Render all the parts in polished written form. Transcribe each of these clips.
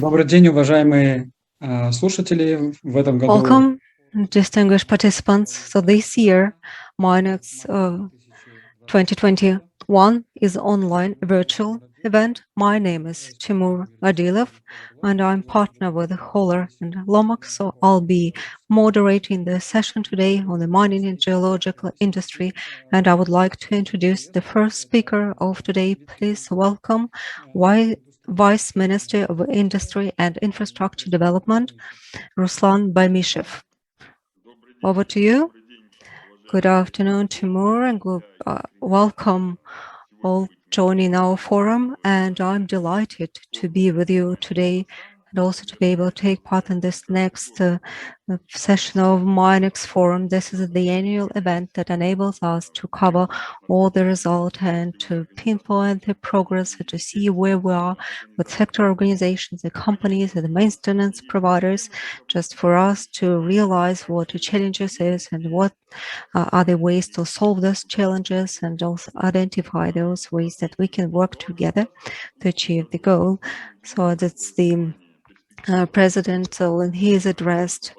Добрый день, уважаемые слушатели. В этом году Welcome, distinguished participants. So this year, MINEX 2021 is online virtual event. My name is Timur Adilov, and I'm partner with Holler and Lomax. So I'll be moderating the session today on the mining and geological industry. And I would like to introduce the first speaker of today. Please welcome Vice Minister of Industry and Infrastructure Development, Ruslan Bamishev. Over to you. Good afternoon, Timur, and welcome all joining our forum. And I'm delighted to be with you today and also to be able to take part in this next session of MINEX Forum. This is the annual event that enables us to cover all the results and to pinpoint the progress, to see where we are with sector organizations, the companies, and the maintenance providers, just for us to realize what the challenges is and what are the ways to solve those challenges, and also identify those ways that we can work together to achieve the goal. So that's the President, in his address,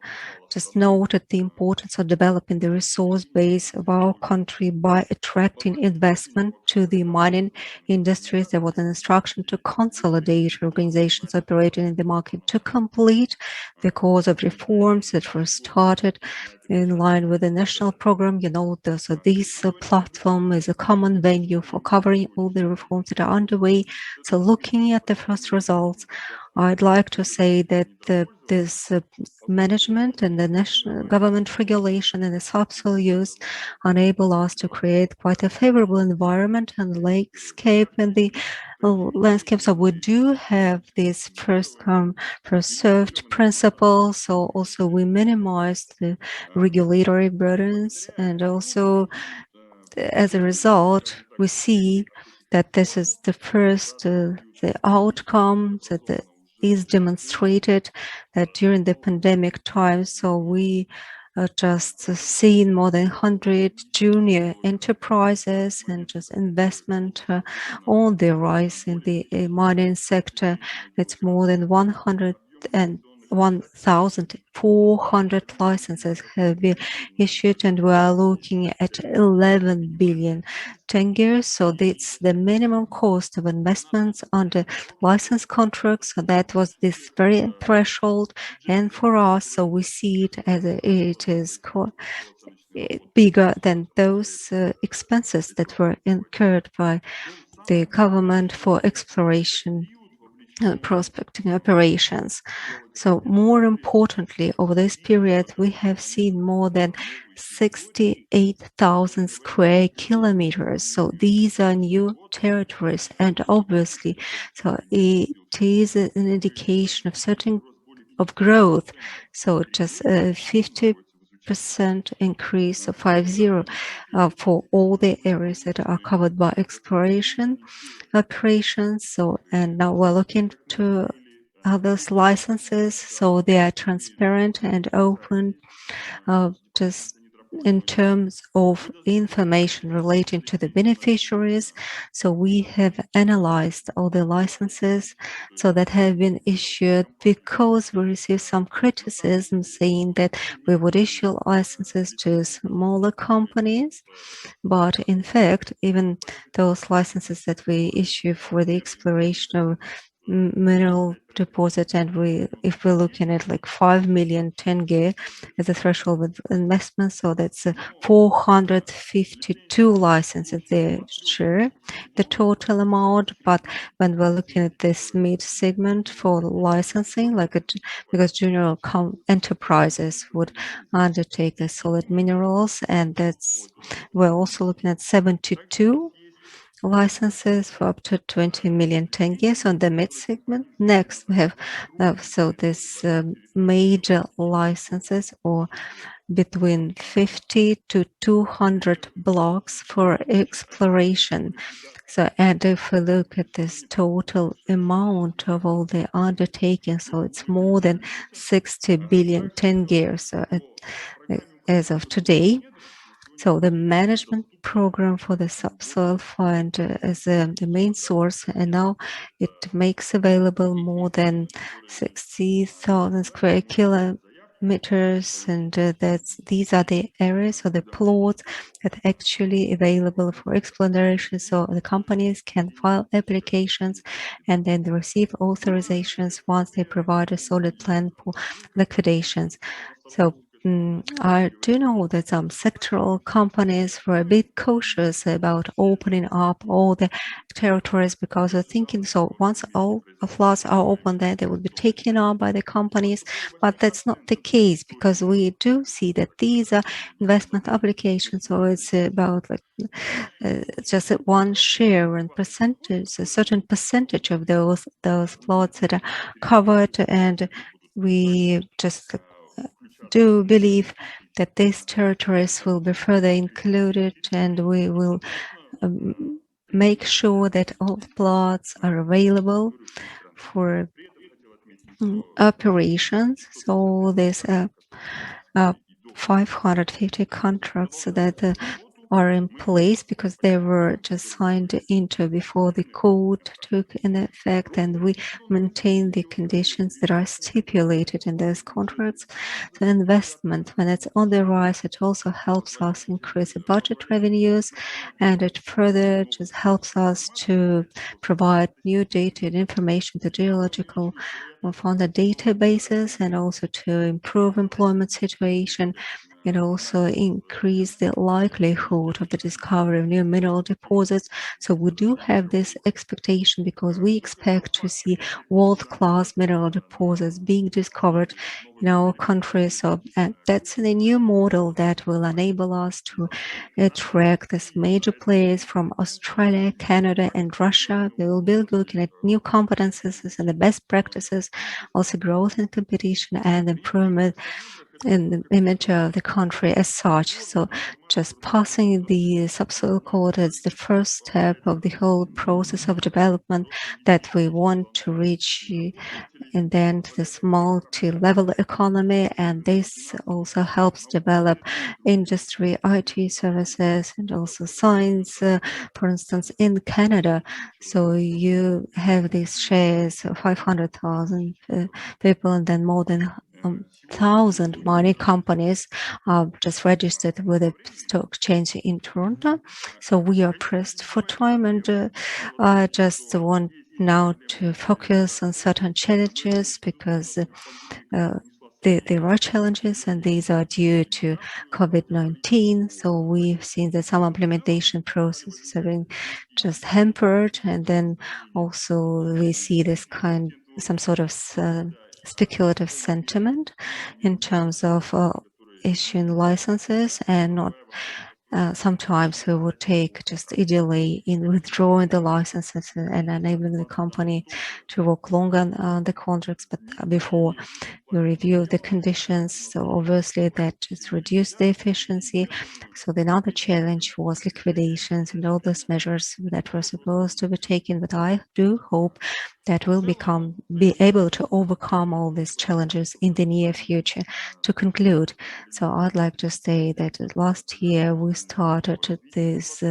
just noted the importance of developing the resource base of our country by attracting investment to the mining industries. There was an instruction to consolidate organizations operating in the market to complete the course of reforms that were started in line with the national program. So this platform is a common venue for covering all the reforms that are underway. So looking at the first results, I'd like to say that this management and the national government regulation and the subsoil use enable us to create quite a favorable environment and landscape in the landscape. So we do have this first come, first served principle. So also we minimize the regulatory burdens, and also as a result, we see that this is the first the outcome that is demonstrated that during the pandemic times. So we just seen more than 100 junior enterprises and just investment on the rise in the mining sector. It's more than 1,400 licenses have been issued, and we are looking at 11 billion tenge. So that's the minimum cost of investments under license contracts. So that was this very threshold, and for us, so we see it as it is bigger than those expenses that were incurred by the government for exploration prospecting operations. So more importantly, over this period, we have seen more than 68,000 square kilometers. So these are new territories, and obviously, so it is an indication of certain of growth. So just 50% increase of 50 for all the areas that are covered by exploration operations. So, and now we're looking to those licenses, so they are transparent and open, just in terms of information relating to the beneficiaries. So we have analyzed all the licenses so that have been issued, because we received some criticism saying that we would issue licenses to smaller companies. But in fact, even those licenses that we issue for the exploration of mineral deposit, and if we're looking at like 5 million tenge as a threshold with investment, so that's 452 licenses they share the total amount. But when we're looking at this mid segment for licensing, because junior enterprises would undertake the solid minerals, and that's we're also looking at 72 licenses for up to 20 million tenge on the mid segment. Next, we have so this major licenses, or between 50 to 200 blocks for exploration. So, and if we look at this total amount of all the undertakings, so it's more than 60 billion tenge. So as of today. So the management program for the subsoil fund is the main source, and now it makes available more than 60,000 square kilometers, and these are the areas or the plots that actually available for exploration. So the companies can file applications and then they receive authorizations once they provide a solid plan for liquidations. So I do know that some sectoral companies were a bit cautious about opening up all the territories because they're thinking so once all floods are open, then they will be taken up by the companies. But that's not the case because we do see that these are investment applications, so it's about like just one share and percentage, a certain percentage of those plots that are covered, and we just do believe that these territories will be further included, and we will make sure that all plots are available for operations. So there's 550 contracts that are in place because they were just signed into before the code took in effect, and we maintain the conditions that are stipulated in those contracts. The investment, when it's on the rise, it also helps us increase the budget revenues, and it further just helps us to provide new data and information to geological founder databases, and also to improve employment situation. It also increase the likelihood of the discovery of new mineral deposits. So we do have this expectation because we expect to see world-class mineral deposits being discovered in our country. So that's the new model that will enable us to attract these major players from Australia, Canada, and Russia. They will be looking at new competences and the best practices, also growth and competition and improvement in the image of the country as such. So just passing the subsoil code is the first step of the whole process of development that we want to reach, and then this multi-level economy. And this also helps develop industry, IT services, and also science, for instance, in Canada. So you have these shares of 500,000 people, and then more than 1,000 mining companies just registered with the stock exchange in Toronto. So we are pressed for time, and I just want now to focus on certain challenges because there are challenges, and these are due to COVID-19. So we've seen that some implementation processes have been just hampered, and then also we see this some sort of speculative sentiment in terms of issuing licenses, and not sometimes we would take just a delay in withdrawing the licenses and enabling the company to work longer on the contracts. But before we review the conditions, so obviously that just reduced the efficiency. So the another challenge was liquidations and all those measures that were supposed to be taken. But I do hope that we'll be able to overcome all these challenges in the near future. To conclude, so I'd like to say that last year we started this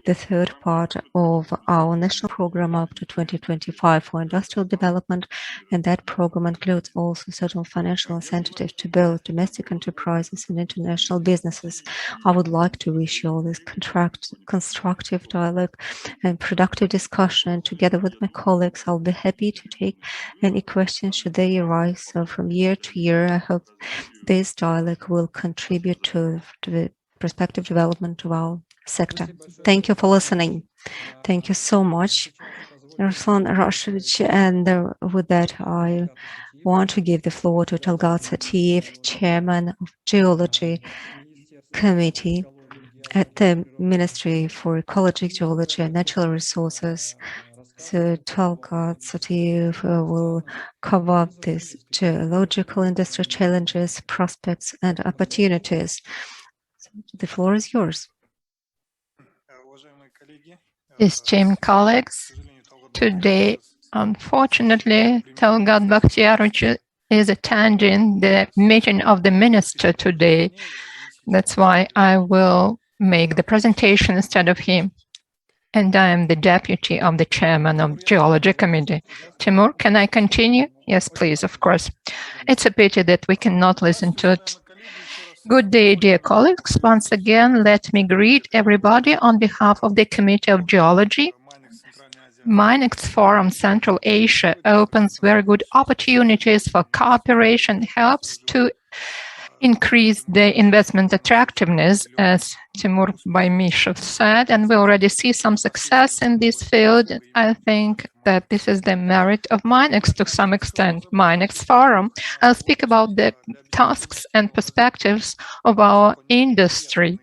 the third part of our national program up to 2025 for industrial development, and that program includes also certain financial incentives to build domestic enterprises and international businesses. I would like to wish you all this constructive dialogue and productive discussion. Together with my colleagues, I'll be happy to take any questions should they arise. So from year to year, I hope this dialogue will contribute to the prospective development of our sector. Thank you for listening. Thank you so much, Ruslan Rashevich. And with that, I want to give the floor to Talgat Satiev, Chairman of Geology Committee at the Ministry for Ecology, Geology and Natural Resources. So Talgat Satiev will cover these geological industry challenges, prospects, and opportunities. So the floor is yours. Esteemed colleagues, today, unfortunately, Talgat Bakhtiarovich is attending the meeting of the minister today. That's why I will make the presentation instead of him. And I am the deputy of the chairman of Geology Committee. Timur, can I continue? Yes, please, of course. It's a pity that we cannot listen to it. Good day, dear colleagues. Once again, let me greet everybody on behalf of the Committee of Geology. MINEX Forum Central Asia opens very good opportunities for cooperation, helps to increase the investment attractiveness, as Timur Baymishov said, and we already see some success in this field. I think that this is the merit of MINEX to some extent. MINEX Forum. I'll speak about the tasks and perspectives of our industry.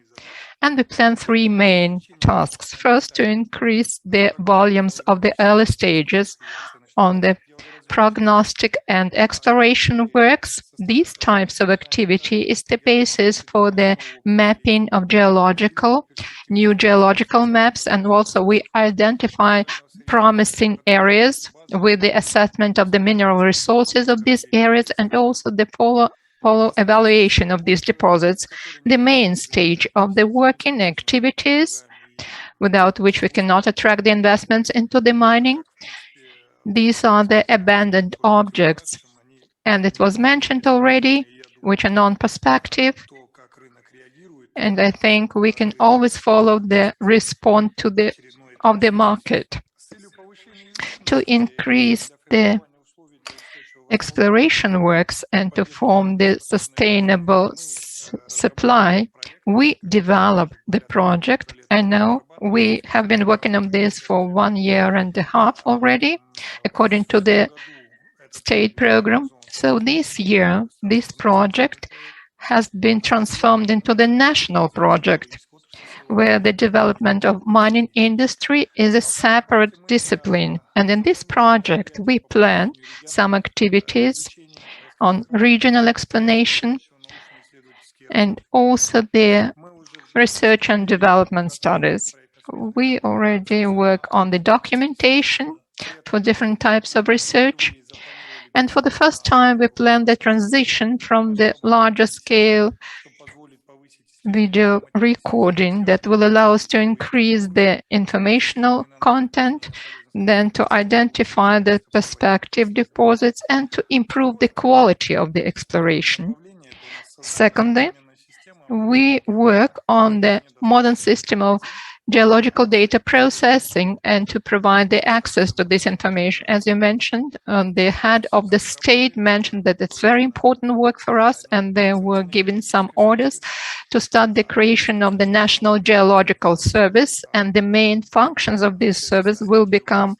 And we plan three main tasks. First, to increase the volumes of the early stages on the prognostic and exploration works. These types of activity is the basis for the mapping of new geological maps, and also we identify promising areas with the assessment of the mineral resources of these areas, and also the follow evaluation of these deposits. The main stage of the working activities, without which we cannot attract the investments into the mining. These are the abandoned objects, and it was mentioned already, which are non-prospective. And I think we can always follow the response of the market. To increase the exploration works and to form the sustainable supply, we developed the project. I know we have been working on this for 1.5 years already, according to the state program. So this year, this project has been transformed into the national project, where the development of mining industry is a separate discipline. And in this project, we plan some activities on regional explanation and also the research and development studies. We already work on the documentation for different types of research. And for the first time, we plan the transition from the larger scale video recording that will allow us to increase the informational content, then to identify the prospective deposits and to improve the quality of the exploration. Secondly, we work on the modern system of geological data processing and to provide the access to this information. As you mentioned, the head of the state mentioned that it's very important work for us, and they were given some orders to start the creation of the National Geological Service, and the main functions of this service will become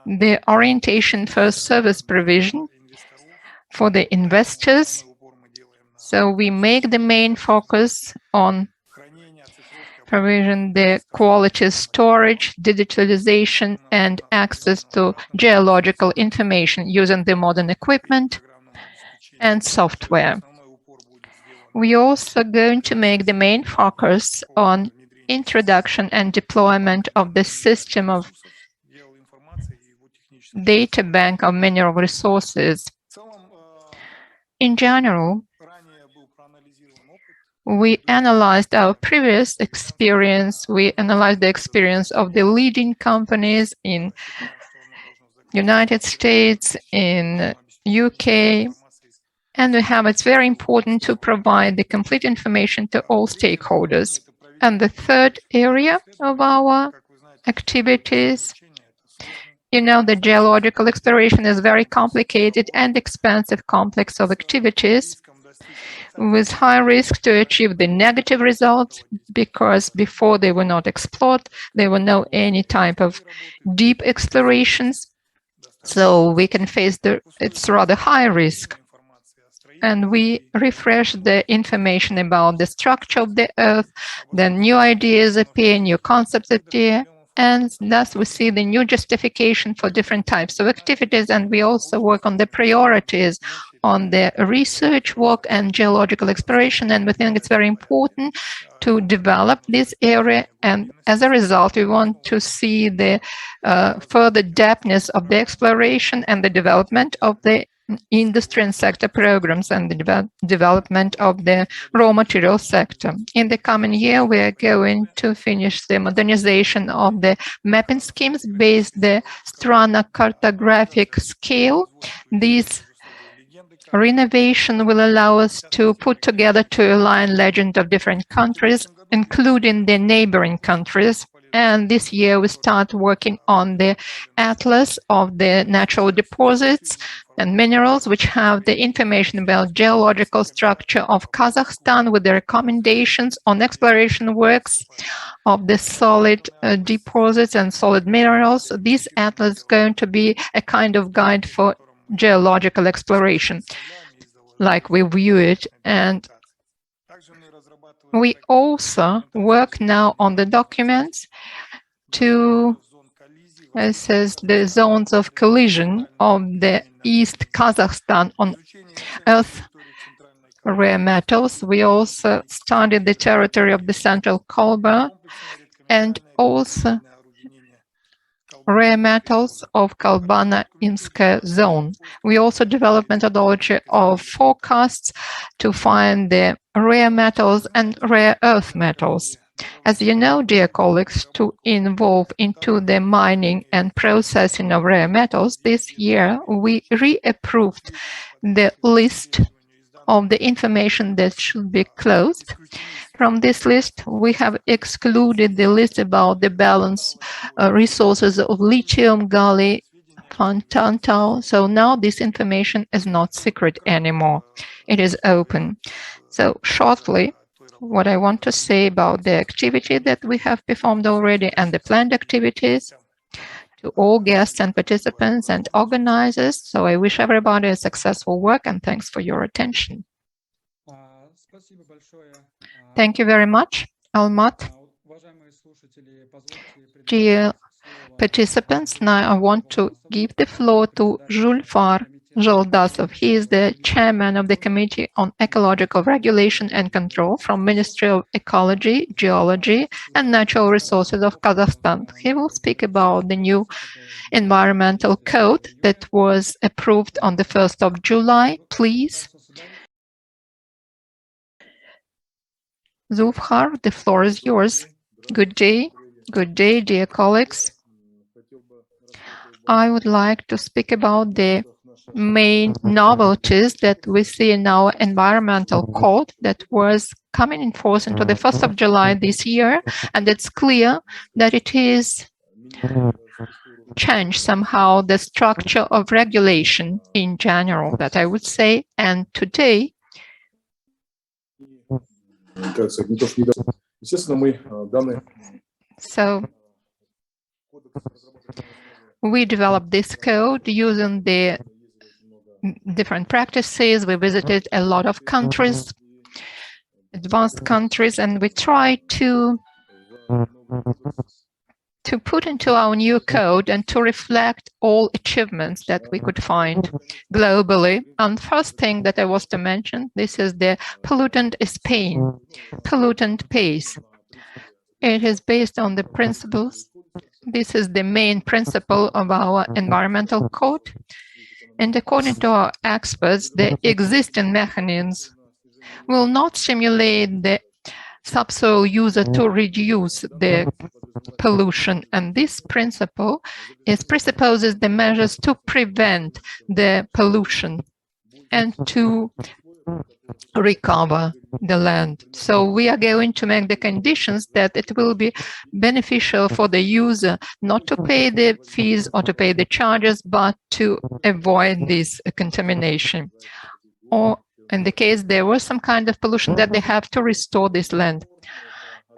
the orientation for service provision for the investors. So we make the main focus on provision the quality storage, digitalization, and access to geological information using the modern equipment and software. We also going to make the main focus on introduction and deployment of the system of data bank of mineral resources. In general, we analyzed our previous experience. We analyzed the experience of the leading companies in United States, in UK, and it's very important to provide the complete information to all stakeholders. And the third area of our activities, the geological exploration is very complicated and expensive complex of activities, with high risk to achieve the negative results, because before they were not explored, there were no any type of deep explorations. So we can face it's rather high risk. And we refresh the information about the structure of the earth, then new ideas appear, new concepts appear, and thus we see the new justification for different types of activities. And we also work on the priorities on the research work and geological exploration, and we think it's very important to develop this area, and as a result we want to see the further depthness of the exploration and the development of the industry and sector programs and the development of the raw material sector. In the coming year, we are going to finish the modernization of the mapping schemes based on the Strana cartographic scale. This renovation will allow us to put together to align legends of different countries, including the neighboring countries. And this year we start working on the atlas of the natural deposits and minerals, which have the information about geological structure of Kazakhstan with the recommendations on exploration works of the solid deposits and solid minerals. This atlas is going to be a kind of guide for geological exploration, like we view it. And we also work now on the documents to assess the zones of collision of the East Kazakhstan on Earth rare metals. We also studied the territory of the Central Kolba and also rare metals of Kalbana-Imskaya zone. We also developed methodology of forecasts to find the rare metals and rare earth metals. As you know, dear colleagues, to involve into the mining and processing of rare metals, this year we reapproved the list of the information that should be closed. From this list, we have excluded the list about the balance resources of lithium, gallium, tantal. So now this information is not secret anymore. It is open. So shortly, what I want to say about the activity that we have performed already and the planned activities to all guests and participants and organizers. So I wish everybody a successful work and thanks for your attention. Thank you very much, Almat. Dear participants, now I want to give the floor to Julfar Joldasov. He is the chairman of the Committee on Ecological Regulation and Control from Ministry of Ecology, Geology and Natural Resources of Kazakhstan. He will speak about the new environmental code that was approved on the 1st of July. Please. Zulfhar, the floor is yours. Good day. Good day, dear colleagues. I would like to speak about the main novelties that we see in our environmental code that was coming in force into the 1st of July this year. And it's clear that it is changed somehow the structure of regulation in general, that I would say. And today, so we developed this code using the different practices. We visited a lot of countries, advanced countries, and we tried to put into our new code and to reflect all achievements that we could find globally. And first thing that I was to mention, this is the pollutant is paying, pollutant pays. It is based on the principles. This is the main principle of our environmental code. And according to our experts, the existing mechanisms will not stimulate the subsoil user to reduce the pollution. And this principle presupposes the measures to prevent the pollution and to recover the land. So we are going to make the conditions that it will be beneficial for the user not to pay the fees or to pay the charges, but to avoid this contamination. Or in the case there was some kind of pollution, that they have to restore this land.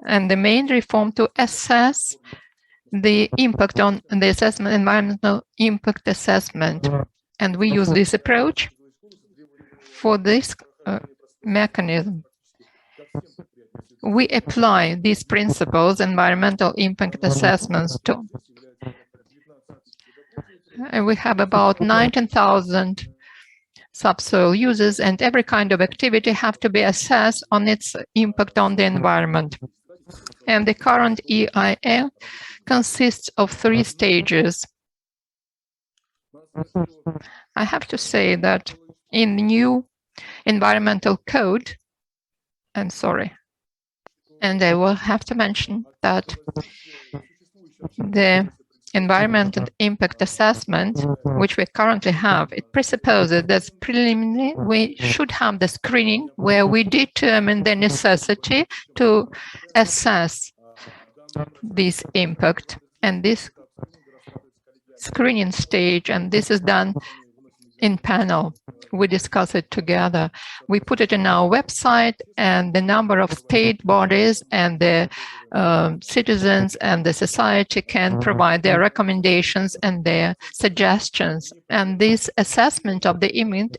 And the main reform to assess the impact on the assessment, environmental impact assessment. And we use this approach for this mechanism. We apply these principles, environmental impact assessments, to. And we have about 19,000 subsoil users, and every kind of activity have to be assessed on its impact on the environment. And the current EIA consists of 3 stages. I have to say that in the new environmental code, I'm sorry, and I will have to mention that the environmental impact assessment, which we currently have, it presupposes that preliminary we should have the screening where we determine the necessity to assess this impact. And this screening stage, and this is done in panel. We discuss it together. We put it in our website, and the number of state bodies and the citizens and the society can provide their recommendations and their suggestions. And this assessment of the image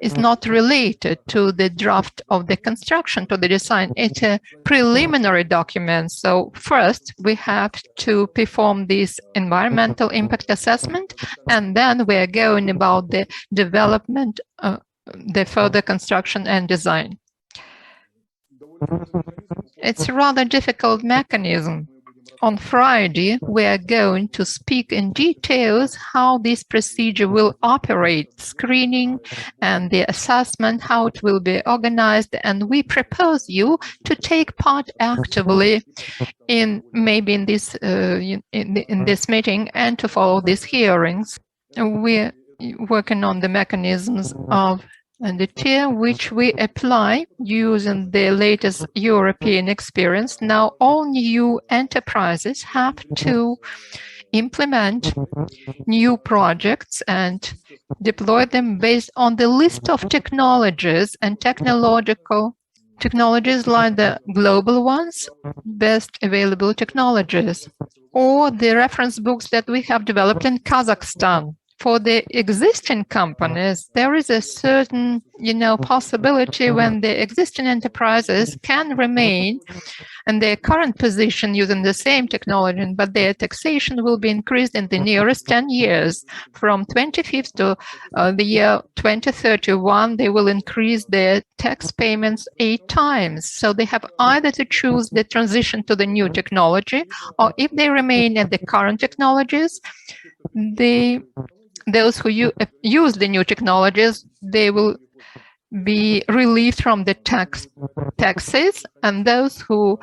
is not related to the draft of the construction, to the design. It's a preliminary document. So first, we have to perform this environmental impact assessment, and then we are going about the development, the further construction and design. It's a rather difficult mechanism. On Friday, we are going to speak in details how this procedure will operate, screening and the assessment, how it will be organized, and we propose you to take part actively in this meeting and to follow these hearings. We're working on the mechanisms of and the tier which we apply using the latest European experience. Now all new enterprises have to implement new projects and deploy them based on the list of technologies and technologies like the global ones, best available technologies, or the reference books that we have developed in Kazakhstan. For the existing companies, there is a certain, possibility when the existing enterprises can remain in their current position using the same technology, but their taxation will be increased in the nearest 10 years. From 25th to the year 2031, they will increase their tax payments 8 times. So they have either to choose the transition to the new technology, or if they remain at the current technologies, those who use the new technologies, they will be relieved from the taxes, and those who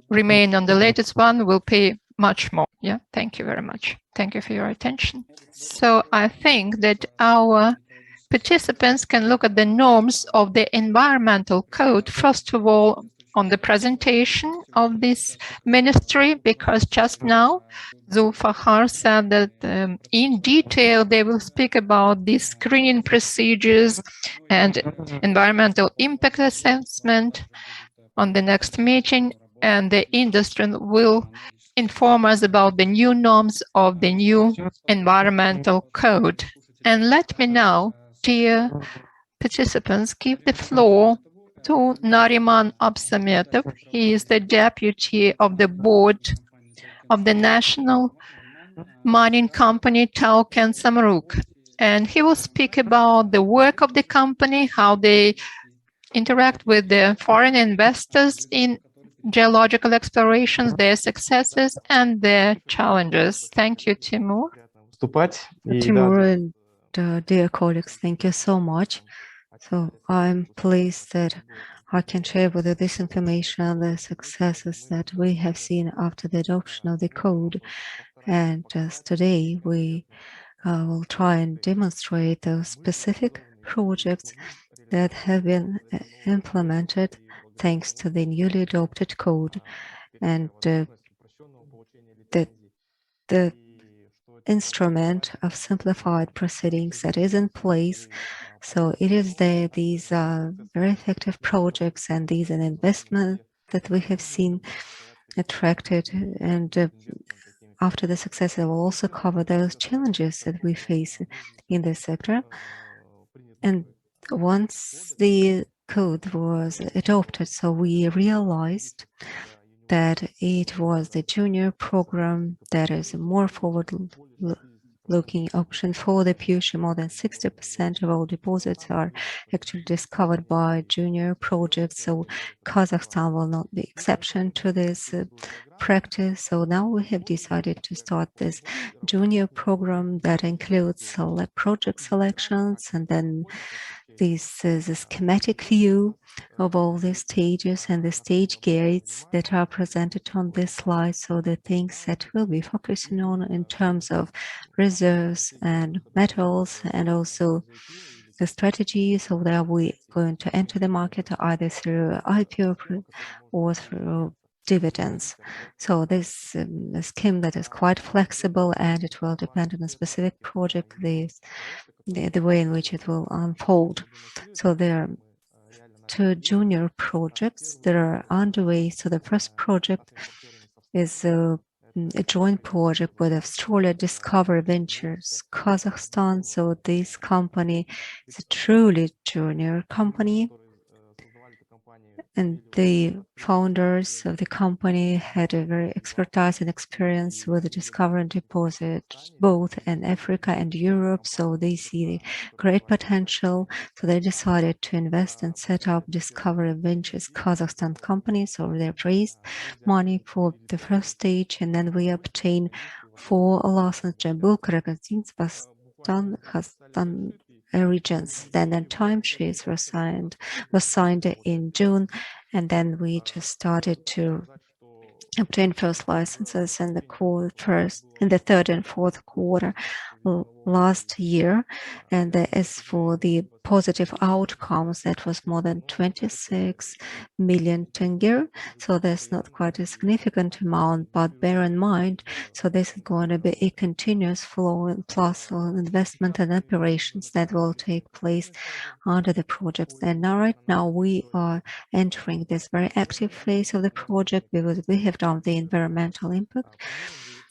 remain on the latest one will pay much more. Yeah, thank you very much. Thank you for your attention. So I think that our participants can look at the norms of the environmental code, first of all, on the presentation of this ministry, because just now Zulfahar said that in detail they will speak about the screening procedures and environmental impact assessment on the next meeting, and the industry will inform us about the new norms of the new environmental code. And let me now, dear participants, give the floor to Nariman Absametov. He is the deputy of the board of the national mining company Tauken Samruk. And he will speak about the work of the company, how they interact with the foreign investors in geological explorations, their successes and their challenges. Thank you, Timur. Timur and dear colleagues, thank you so much. So I'm pleased that I can share with you this information, the successes that we have seen after the adoption of the code. And today we will try and demonstrate those specific projects that have been implemented thanks to the newly adopted code, and the instrument of simplified proceedings that is in place. So it is these very effective projects, and these an investment that we have seen attracted, and after the success, I will also cover those challenges that we face in this sector. And once the code was adopted, so we realized that it was the junior program that is more looking option for the future. More than 60% of all deposits are actually discovered by junior projects. So Kazakhstan will not be exception to this practice. So now we have decided to start this junior program that includes project selections, and then this is a schematic view of all the stages and the stage gates that are presented on this slide. So the things that we'll be focusing on in terms of reserves and metals, and also the strategy. So that we're going to enter the market either through IPO or through dividends. So this a scheme that is quite flexible, and it will depend on a specific project, the way in which it will unfold. So there are two junior projects that are underway. So the first project is a joint project with Australia Discovery Ventures Kazakhstan. So this company is a truly junior company, and the founders of the company had a very expertise and experience with the discovery and deposit both in Africa and Europe. So they see the great potential. So they decided to invest and set up Discovery Ventures Kazakhstan company. So they raised money for the first stage, and then we obtained 4 licenses: Jambu, Karagansinsk, Khastan regions. Then timesheets were signed in June, and then we just started to obtain first licenses in the third and fourth quarter last year. And as for the positive outcomes, that was more than 26 million tenge. So that's not quite a significant amount, but bear in mind, so this is going to be a continuous flow and plus investment and operations that will take place under the projects. And now, right now, we are entering this very active phase of the project because we have done the environmental impact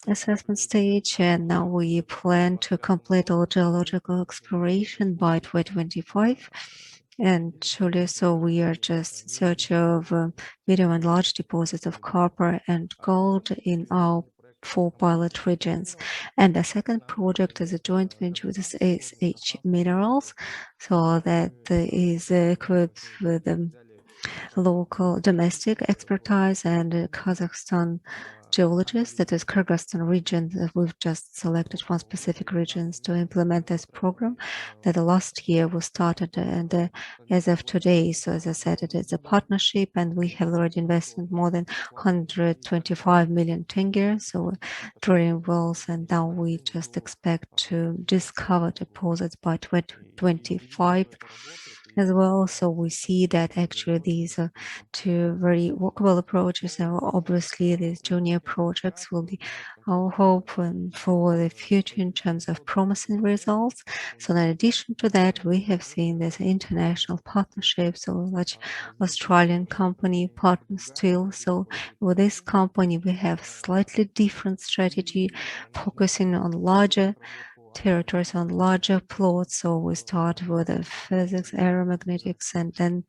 assessment stage, and now we plan to complete all geological exploration by 2025. And surely, so we are just in search of medium and large deposits of copper and gold in our 4 pilot regions. And the second project is a joint venture with SH Minerals, so that is equipped with local domestic expertise and Kazakhstan geologists, that is Kyrgyzstan region, that we've just selected one specific regions to implement this program that the last year was started, and as of today, so as I said, it is a partnership, and we have already invested more than 125 million tenge, so drilling wells, and now we just expect to discover deposits by 2025 as well. So we see that actually these are 2 very workable approaches, and obviously these junior projects will be our hope for the future in terms of promising results. So in addition to that, we have seen this international partnership, so large Australian company partner still. So with this company, we have slightly different strategy, focusing on larger territories, on larger plots. So we start with the physics, aeromagnetics, and then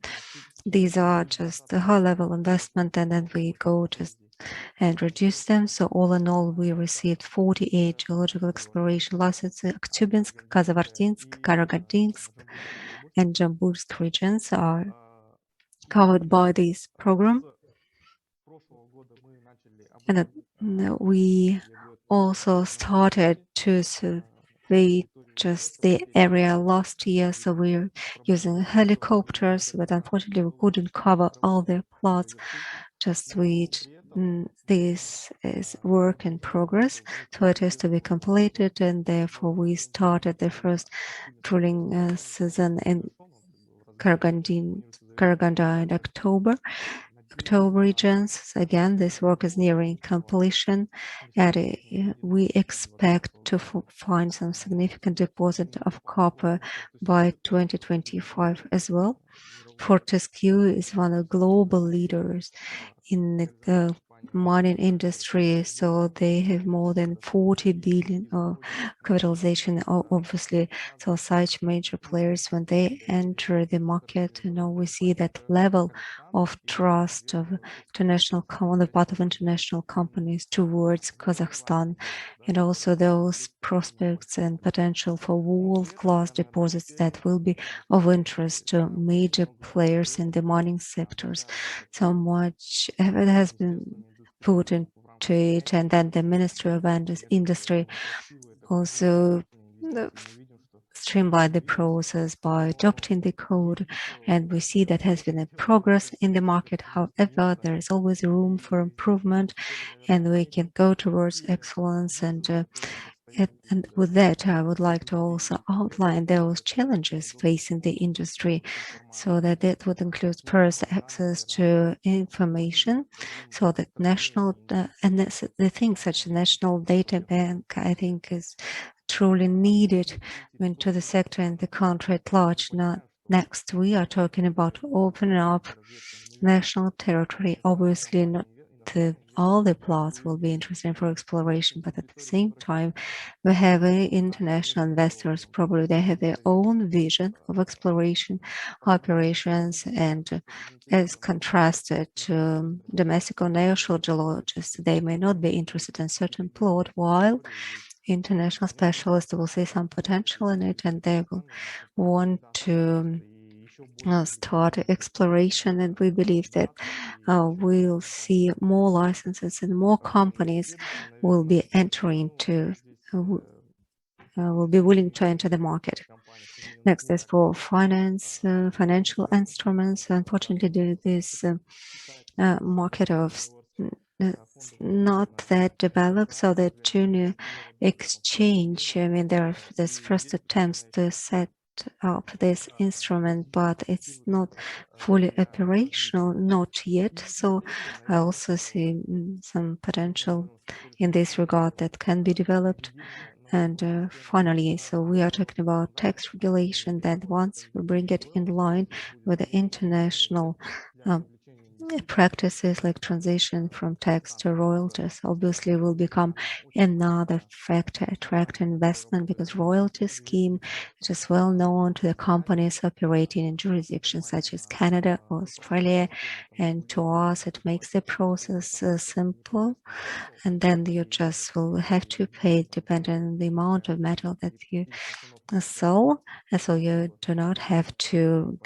these are just the high level investment, and then we go just and reduce them. So all in all, we received 48 geological exploration licenses. Aktubinsk, Kazavartinsk, Karagandinsk, and Jambursk regions are covered by this program. And we also started to survey just the area last year. So we're using helicopters, but unfortunately we couldn't cover all the plots. Just this is work in progress, so it has to be completed, and therefore we started the first drilling season in Karaganda in October regions. So again, this work is nearing completion, and we expect to find some significant deposit of copper by 2025 as well. Fortescue is one of the global leaders in the mining industry, so they have more than 40 billion of capitalization, obviously. So such major players, when they enter the market, we see that level of trust of international on the part of international companies towards Kazakhstan, and also those prospects and potential for world-class deposits that will be of interest to major players in the mining sectors. So much effort has been put into it, and then the Ministry of Industry also streamline the process by adopting the code, and we see that has been a progress in the market. However, there is always room for improvement, and we can go towards excellence. And with that, I would like to also outline those challenges facing the industry, so that it would include first access to information, so that national and the things such as national data bank, I think, is truly needed into the sector and the country at large. Now, next, we are talking about opening up national territory. Obviously, not all the plots will be interesting for exploration, but at the same time, we have international investors. Probably they have their own vision of exploration operations, and as contrasted to domestic or nearshore geologists, they may not be interested in certain plot, while international specialists will see some potential in it, and they will want to start exploration. And we believe that we'll see more licenses and more companies will be entering to will be willing to enter the market. Next is for financial instruments. Unfortunately, this market of not that developed, so the junior exchange, I mean, there are this first attempts to set up this instrument, but it's not fully operational, not yet. So I also see some potential in this regard that can be developed. And finally, so we are talking about tax regulation, that once we bring it in line with the international practices, like transition from tax to royalties, obviously will become another factor attract investment, because royalty scheme is well known to the companies operating in jurisdictions such as Canada or Australia, and to us it makes the process simple. And then you just will have to pay depending on the amount of metal that you sell, and so you do not have to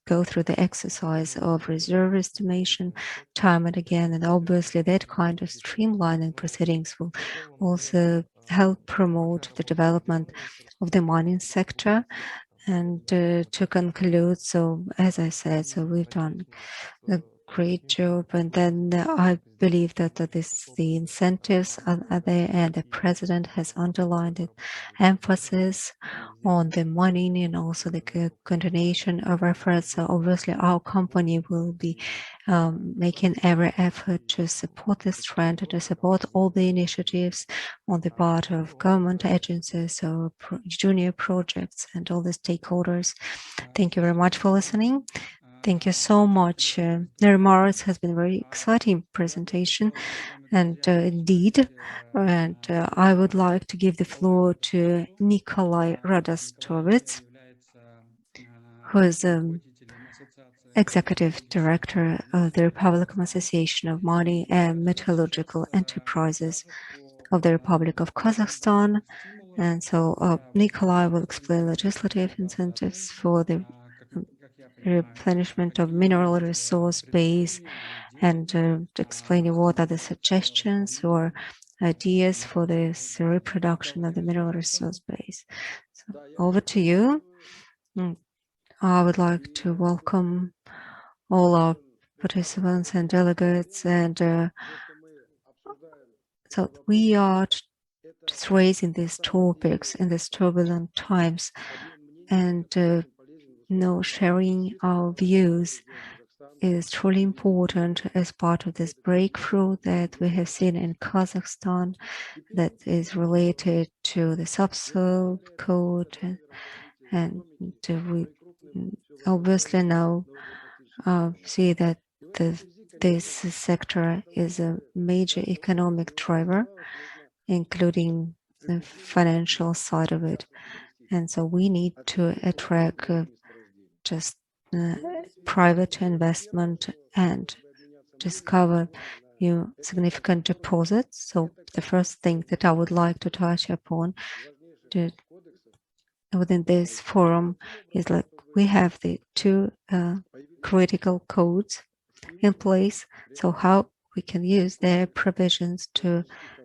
go through the exercise of reserve estimation time and again. And obviously that kind of streamlining proceedings will also help promote the development of the mining sector. And to conclude, so as I said, so we've done a great job, and then I believe that the incentives are there, and the president has underlined it, emphasis on the money and also the continuation of efforts. So obviously our company will be making every effort to support this trend, to support all the initiatives on the part of government agencies or junior projects and all the stakeholders. Thank you very much for listening. Thank you so much. Nerimaris has been a very exciting presentation, and indeed, and I would like to give the floor to Nikolai Radostovets, who is Executive Director of the Republican Association of Mining and Metallurgical Enterprises of the Republic of Kazakhstan. And so Nikolai will explain legislative incentives for the replenishment of mineral resource base, and explaining what are the suggestions or ideas for this reproduction of the mineral resource base. So over to you. I would like to welcome all our participants and delegates, and so we are just raising these topics in these turbulent times, and sharing our views is truly important as part of this breakthrough that we have seen in Kazakhstan, that is related to the subsoil code, and we obviously now see that the this sector is a major economic driver, including the financial side of it. And so we need to attract just private investment and discover new significant deposits. So the first thing that I would like to touch upon within this forum is like we have the two critical codes in place. So how we can use their provisions to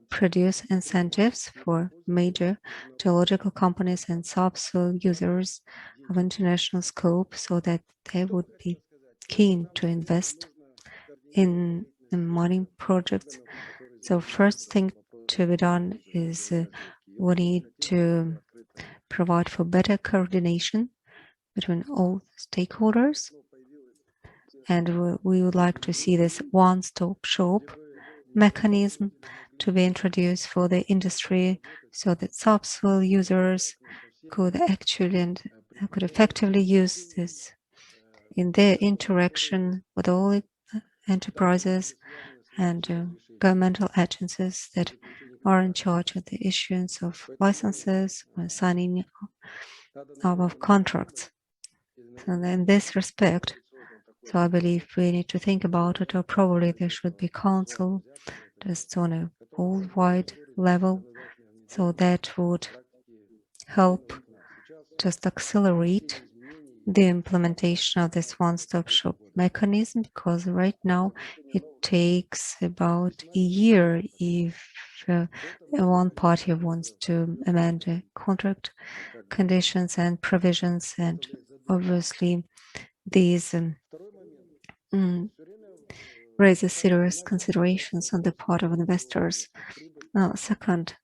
produce incentives for major geological companies and subsoil users of international scope so that they would be keen to invest in the mining projects. So first thing to be done is we need to provide for better coordination between all stakeholders. And we would like to see this one-stop shop mechanism to be introduced for the industry so that subsoil users could actually and could effectively use this in their interaction with all enterprises and governmental agencies that are in charge of the issuance of licenses or signing of contracts. So in this respect, so I believe we need to think about it, or probably there should be council just on a worldwide level, so that would help just accelerate the implementation of this one-stop shop mechanism, because right now it takes about a year if one party wants to amend the contract conditions and provisions, and obviously these raises serious considerations on the part of investors. Second,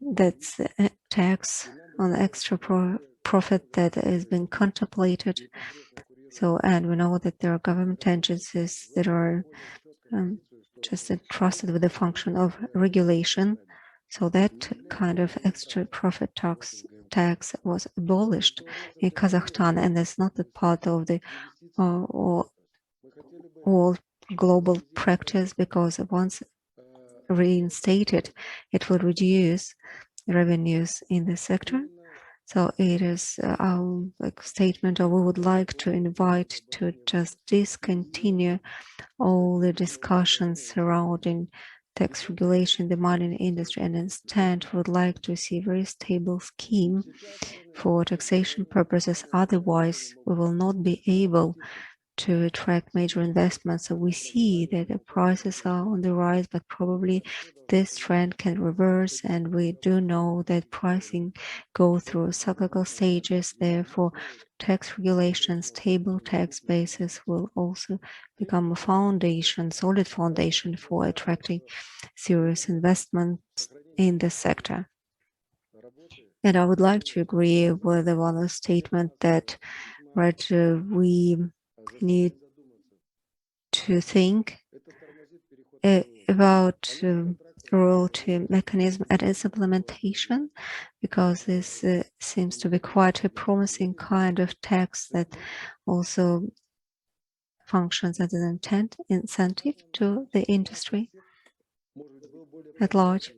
that's a tax on extra profit that is being contemplated. So, and we know that there are government agencies that are just entrusted with the function of regulation. So that kind of extra profit tax was abolished in Kazakhstan, and it's not a part of the all global practice, because once reinstated, it will reduce revenues in the sector. So it is our statement, or we would like to invite to just discontinue all the discussions surrounding tax regulation in the mining industry, and instead would like to see a very stable scheme for taxation purposes. Otherwise, we will not be able to attract major investments. So we see that the prices are on the rise, but probably this trend can reverse, and we do know that pricing goes through cyclical stages. Therefore, tax regulation, stable tax basis will also become a foundation, solid foundation for attracting serious investments in the sector. And I would like to agree with the one statement that we need to think about royalty mechanism and its implementation, because this seems to be quite a promising kind of tax that also functions as an incentive to the industry at large.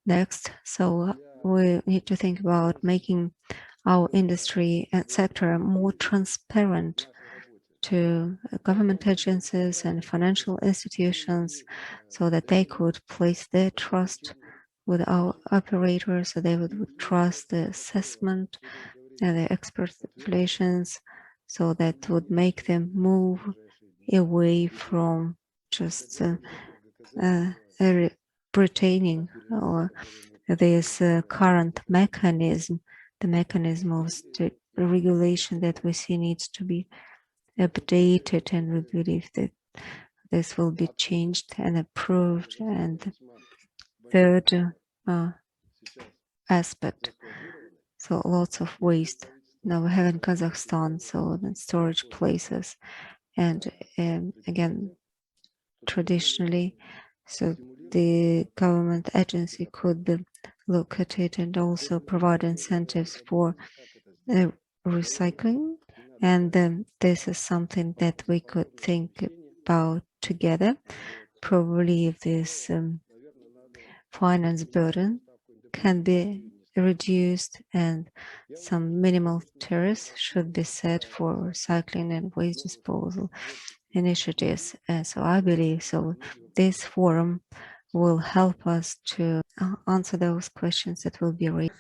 Next, so we need to think about making our industry and sector more transparent to government agencies and financial institutions, so that they could place their trust with our operators, so they would trust the assessment and the expert evaluations, so that would make them move away from just retaining or this current mechanism, the mechanism of regulation that we see needs to be updated, and we believe that this will be changed and approved. And third aspect, so lots of waste now we have in Kazakhstan, so the storage places, and again, traditionally, so the government agency could look at it and also provide incentives for recycling. And this is something that we could think about together. Probably this finance burden can be reduced and some minimal tariffs should be set for recycling and waste disposal initiatives. So I believe this forum will help us to answer those questions that will be raised.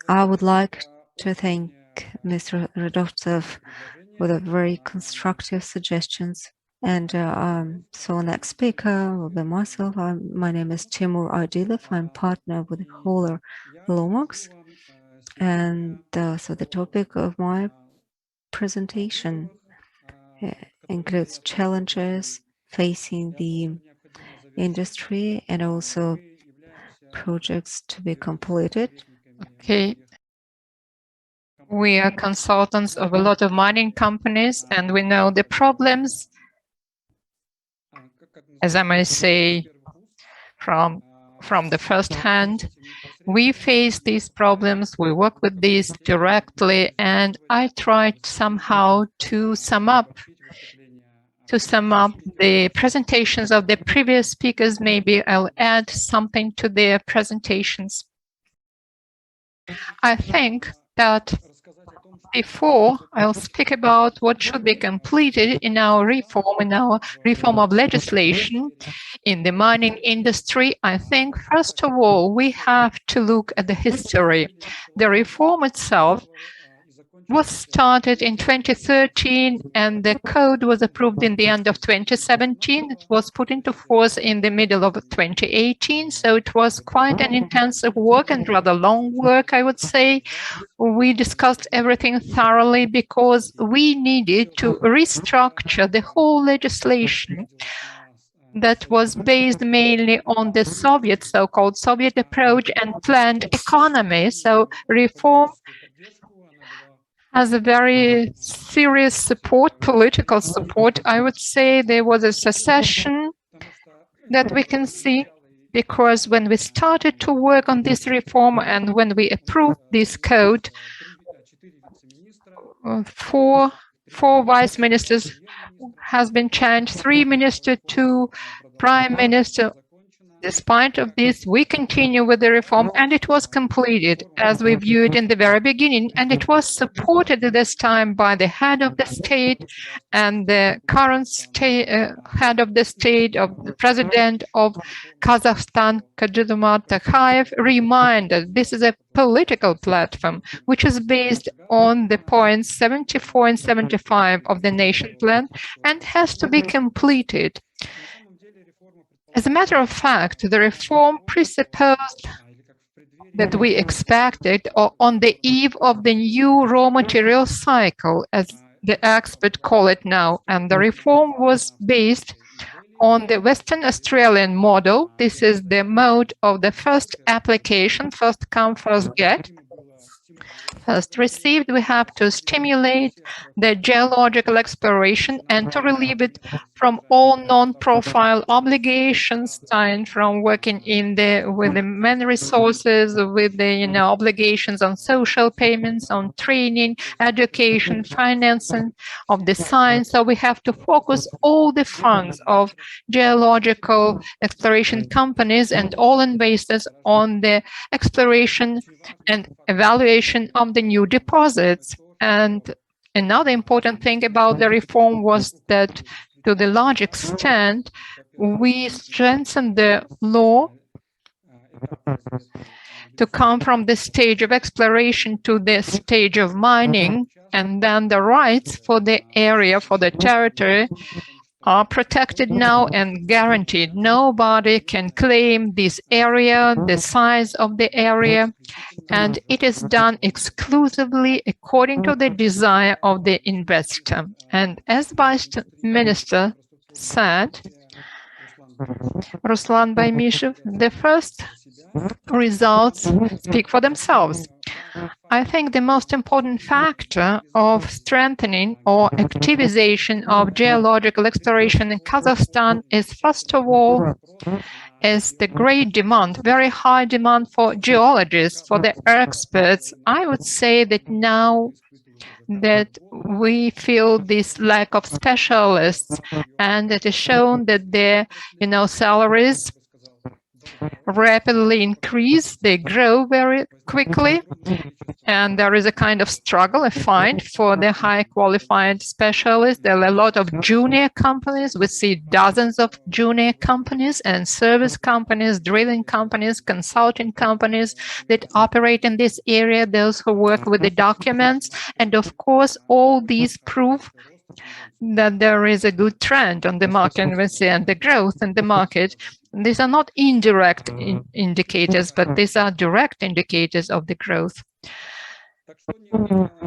I would like to thank Mr. Redovtsev for the very constructive suggestions. And so next speaker will be myself. My name is Timur Adilov. I'm partner with Holler Lomox. And so the topic of my presentation includes challenges facing the industry and also projects to be completed. Okay. We are consultants of a lot of mining companies, and we know the problems, as I may say, from the first hand. We face these problems, we work with these directly, and I tried somehow to sum up the presentations of the previous speakers. Maybe I'll add something to their presentations. I think that before I'll speak about what should be completed in our reform of legislation in the mining industry, I think first of all we have to look at the history. The reform itself was started in 2013 and the code was approved in the end of 2017. It was put into force in the middle of 2018, so it was quite an intensive work and rather long work, I would say. We discussed everything thoroughly because we needed to restructure the whole legislation that was based mainly on the Soviet, so-called Soviet approach and planned economy. So reform has a very serious support, political support. I would say there was a secession that we can see, because when we started to work on this reform and when we approved this code, four vice ministers has been changed, 3 ministers, 2 prime minister. Despite of this, we continue with the reform, and it was completed as we viewed in the very beginning, and it was supported at this time by the head of the state and the current head of the state, of the president of Kazakhstan, Kadymat Tokayev, reminded this is a political platform which is based on the points 74 and 75 of the nation plan and has to be completed. As a matter of fact, the reform presupposed that we expected on the eve of the new raw material cycle, as the experts call it now, and the reform was based on the Western Australian model. This is the mode of the first application, first come, first get. First received, we have to stimulate the geological exploration and to relieve it from all non-profile obligations, starting from working with the main resources, with the obligations on social payments, on training, education, financing of the science. So we have to focus all the funds of geological exploration companies and all investors on the exploration and evaluation of the new deposits. And another important thing about the reform was that to the large extent, we strengthened the law to come from the stage of exploration to the stage of mining, and then the rights for the area, for the territory, are protected now and guaranteed. Nobody can claim this area, the size of the area, and it is done exclusively according to the desire of the investor. And as Vice Minister said, Ruslan Baymyshev, the first results speak for themselves. I think the most important factor of strengthening or activization of geological exploration in Kazakhstan is, first of all, is the great demand, very high demand for geologists, for the experts. I would say that now that we feel this lack of specialists, and it is shown that their salaries rapidly increase, they grow very quickly, and there is a kind of struggle, a fight for the high qualified specialists. There are a lot of junior companies. We see dozens of junior companies and service companies, drilling companies, consulting companies that operate in this area, those who work with the documents. And of course, all these prove that there is a good trend on the market, and we see and the growth in the market. These are not indirect indicators, but these are direct indicators of the growth.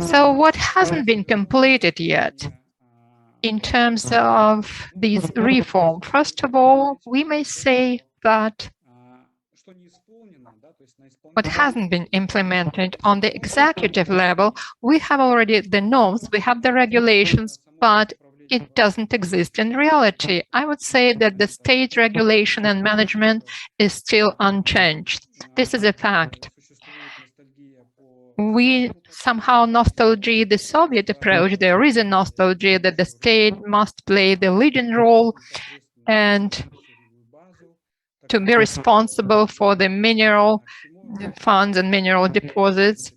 So what hasn't been completed yet in terms of these reform? First of all, we may say that what hasn't been implemented on the executive level, we have already the norms, we have the regulations, but it doesn't exist in reality. I would say that the state regulation and management is still unchanged. This is a fact. We somehow nostalgia the Soviet approach. There is a nostalgia that the state must play the leading role and to be responsible for the mineral funds and mineral deposits.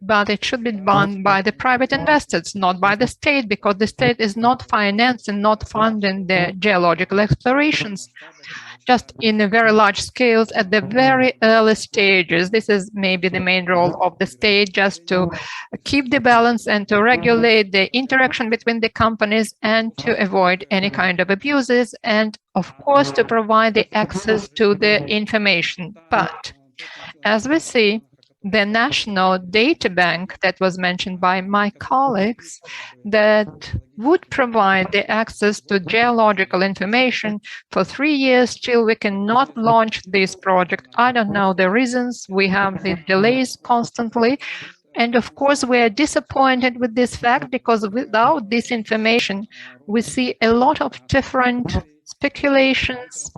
But it should be done by the private investors, not by the state, because the state is not financing, not funding the geological explorations. Just in a very large scales at the very early stages. This is maybe the main role of the state, just to keep the balance and to regulate the interaction between the companies and to avoid any kind of abuses, and of course to provide the access to the information. But as we see, the national data bank that was mentioned by my colleagues that would provide the access to geological information for 3 years till we cannot launch this project. I don't know the reasons. We have the delays constantly. And of course, we are disappointed with this fact because without this information, we see a lot of different speculations,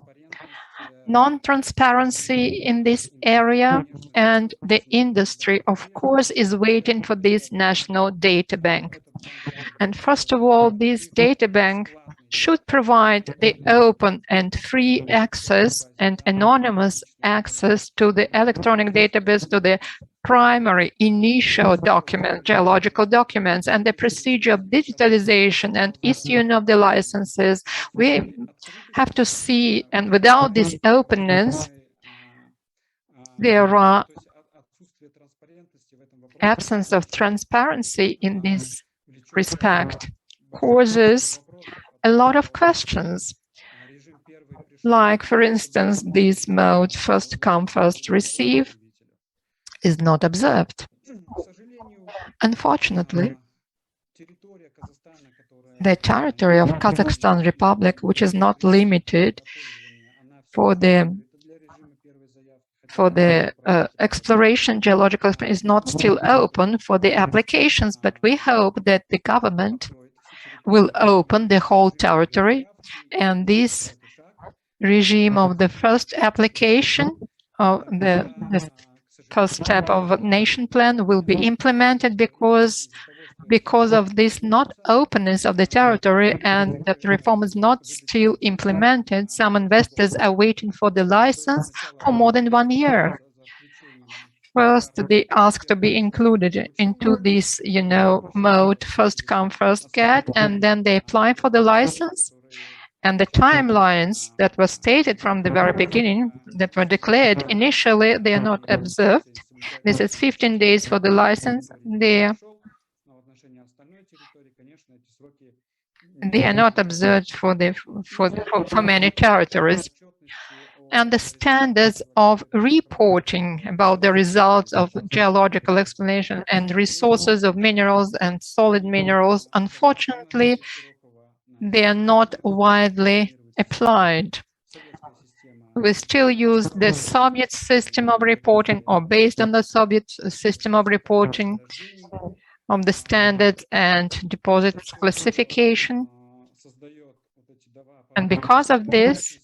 non-transparency in this area, and the industry, of course, is waiting for this national data bank. And first of all, this data bank should provide the open and free access and anonymous access to the electronic database, to the primary initial document, geological documents, and the procedure of digitalization and issuing of the licenses. We have to see, and without this openness, there are absence of transparency in this respect causes a lot of questions. Like, for instance, this mode first come, first receive is not observed. Unfortunately, the territory of Kazakhstan Republic, which is not limited for the exploration, geological is not still open for the applications, but we hope that the government will open the whole territory, and this regime of the first application of the first step of nation plan will be implemented because of this not openness of the territory, and that reform is not still implemented. Some investors are waiting for the license for more than 1 year. First, they ask to be included into this, mode, first come, first get, and then they apply for the license. And the timelines that were stated from the very beginning, that were declared initially, they are not observed. This is 15 days for the license. They are not observed for many territories. And the standards of reporting about the results of geological exploration and resources of minerals and solid minerals, unfortunately, they are not widely applied. We still use the Soviet system of reporting, or based on the Soviet system of reporting, of the standards and deposits classification. And because of this,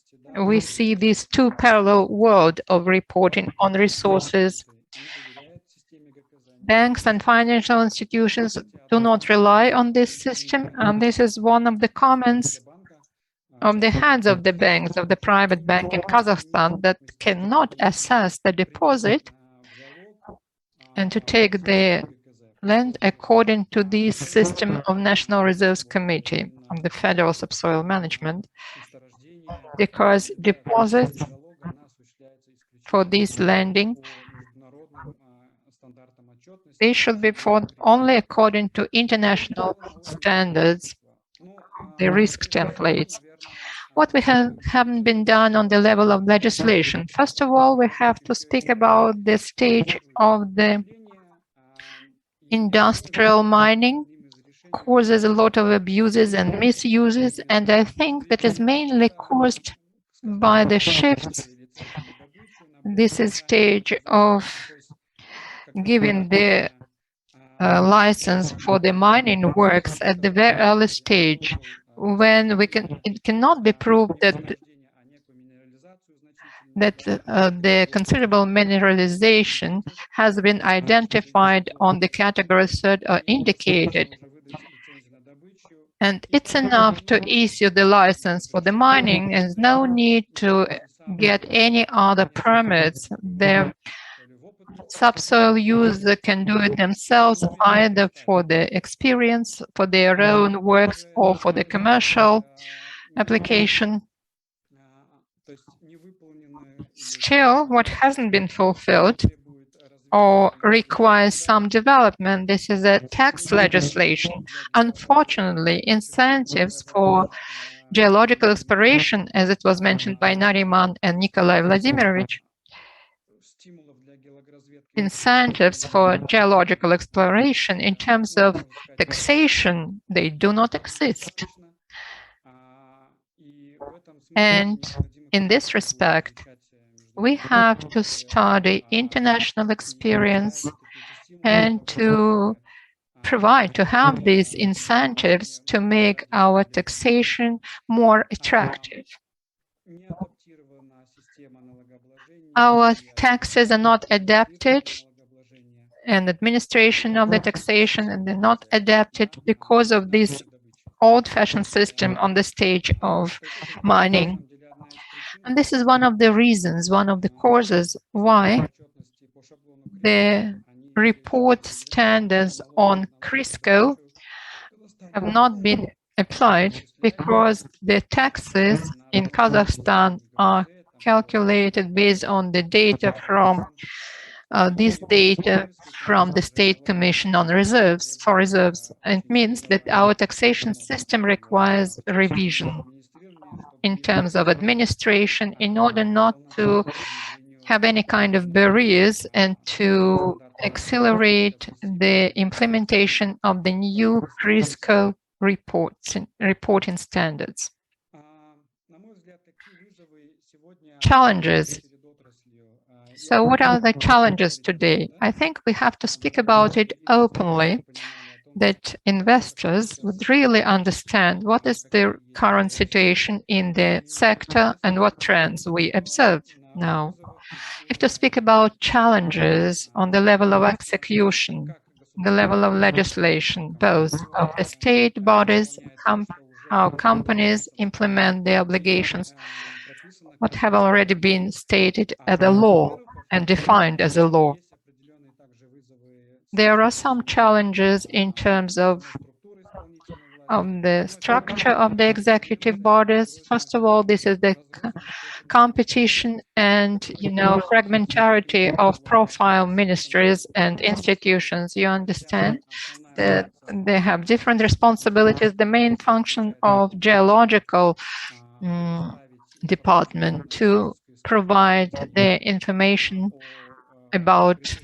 we see these two parallel worlds of reporting on resources. Banks and financial institutions do not rely on this system, and this is one of the comments of the heads of the banks, of the private bank in Kazakhstan, that cannot assess the deposit and to take the land according to the system of National Reserves Committee of the Federal Subsoil Management, because deposits for this lending, they should be fought only according to international standards, the risk templates. What we haven't been done on the level of legislation. First of all, we have to speak about the stage of the industrial mining causes a lot of abuses and misuses, and I think that is mainly caused by the shifts. This is stage of giving the license for the mining works at the very early stage, when it cannot be proved that the considerable mineralization has been identified on the category 3 or indicated. And it's enough to issue the license for the mining, and no need to get any other permits. The subsoil user can do it themselves, either for the experience, for their own works, or for the commercial application. Still, what hasn't been fulfilled or requires some development, this is a tax legislation. Unfortunately, incentives for geological exploration, as it was mentioned by Nariman and Nikolai Vladimirovich, incentives for geological exploration in terms of taxation, they do not exist. And in this respect, we have to study international experience and to have these incentives to make our taxation more attractive. Our taxes are not adapted, and administration of the taxation, and they're not adapted because of this old-fashioned system on the stage of mining. And this is one of the reasons, one of the causes why the report standards on CRISCO have not been applied, because the taxes in Kazakhstan are calculated based on the data from this data from the State Commission on Reserves for Reserves. And it means that our taxation system requires revision in terms of administration, in order not to have any kind of barriers and to accelerate the implementation of the new CRISCO reporting standards. Challenges. So what are the challenges today? I think we have to speak about it openly, that investors would really understand what is the current situation in the sector and what trends we observe now. If to speak about challenges on the level of execution, the level of legislation, both of the state bodies, how companies implement their obligations, what have already been stated as a law and defined as a law. There are some challenges in terms of the structure of the executive bodies. First of all, this is the competition and, fragmentarity of profile ministries and institutions. You understand that they have different responsibilities. The main function of geological department to provide the information about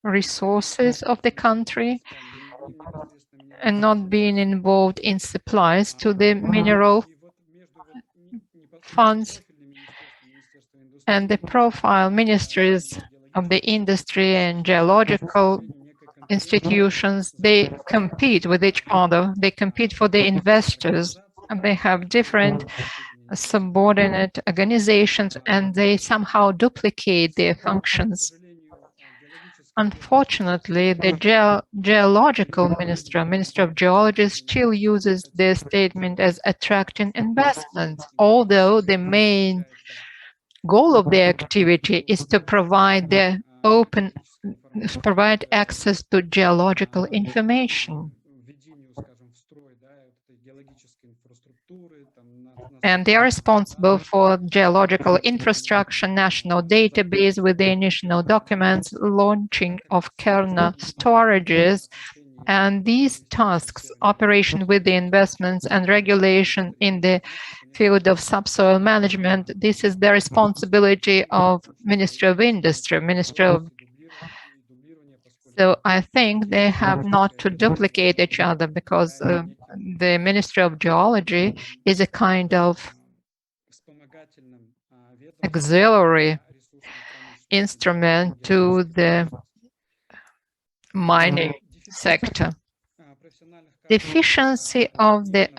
resources of the country and not being involved in supplies to the mineral funds, and the profile ministries of the industry and geological institutions, they compete with each other. They compete for the investors, and they have different subordinate organizations, and they somehow duplicate their functions. Unfortunately, the geological Minister of Geology still uses this statement as attracting investments, although the main goal of the activity is to provide access to geological information. And they are responsible for geological infrastructure, national database with the initial documents, launching of kernel storages, and these tasks, operation with the investments and regulation in the field of subsoil management, this is the responsibility of Ministry of Industry, So I think they have not to duplicate each other because the Ministry of Geology is a kind of auxiliary instrument to the mining sector. Deficiency of the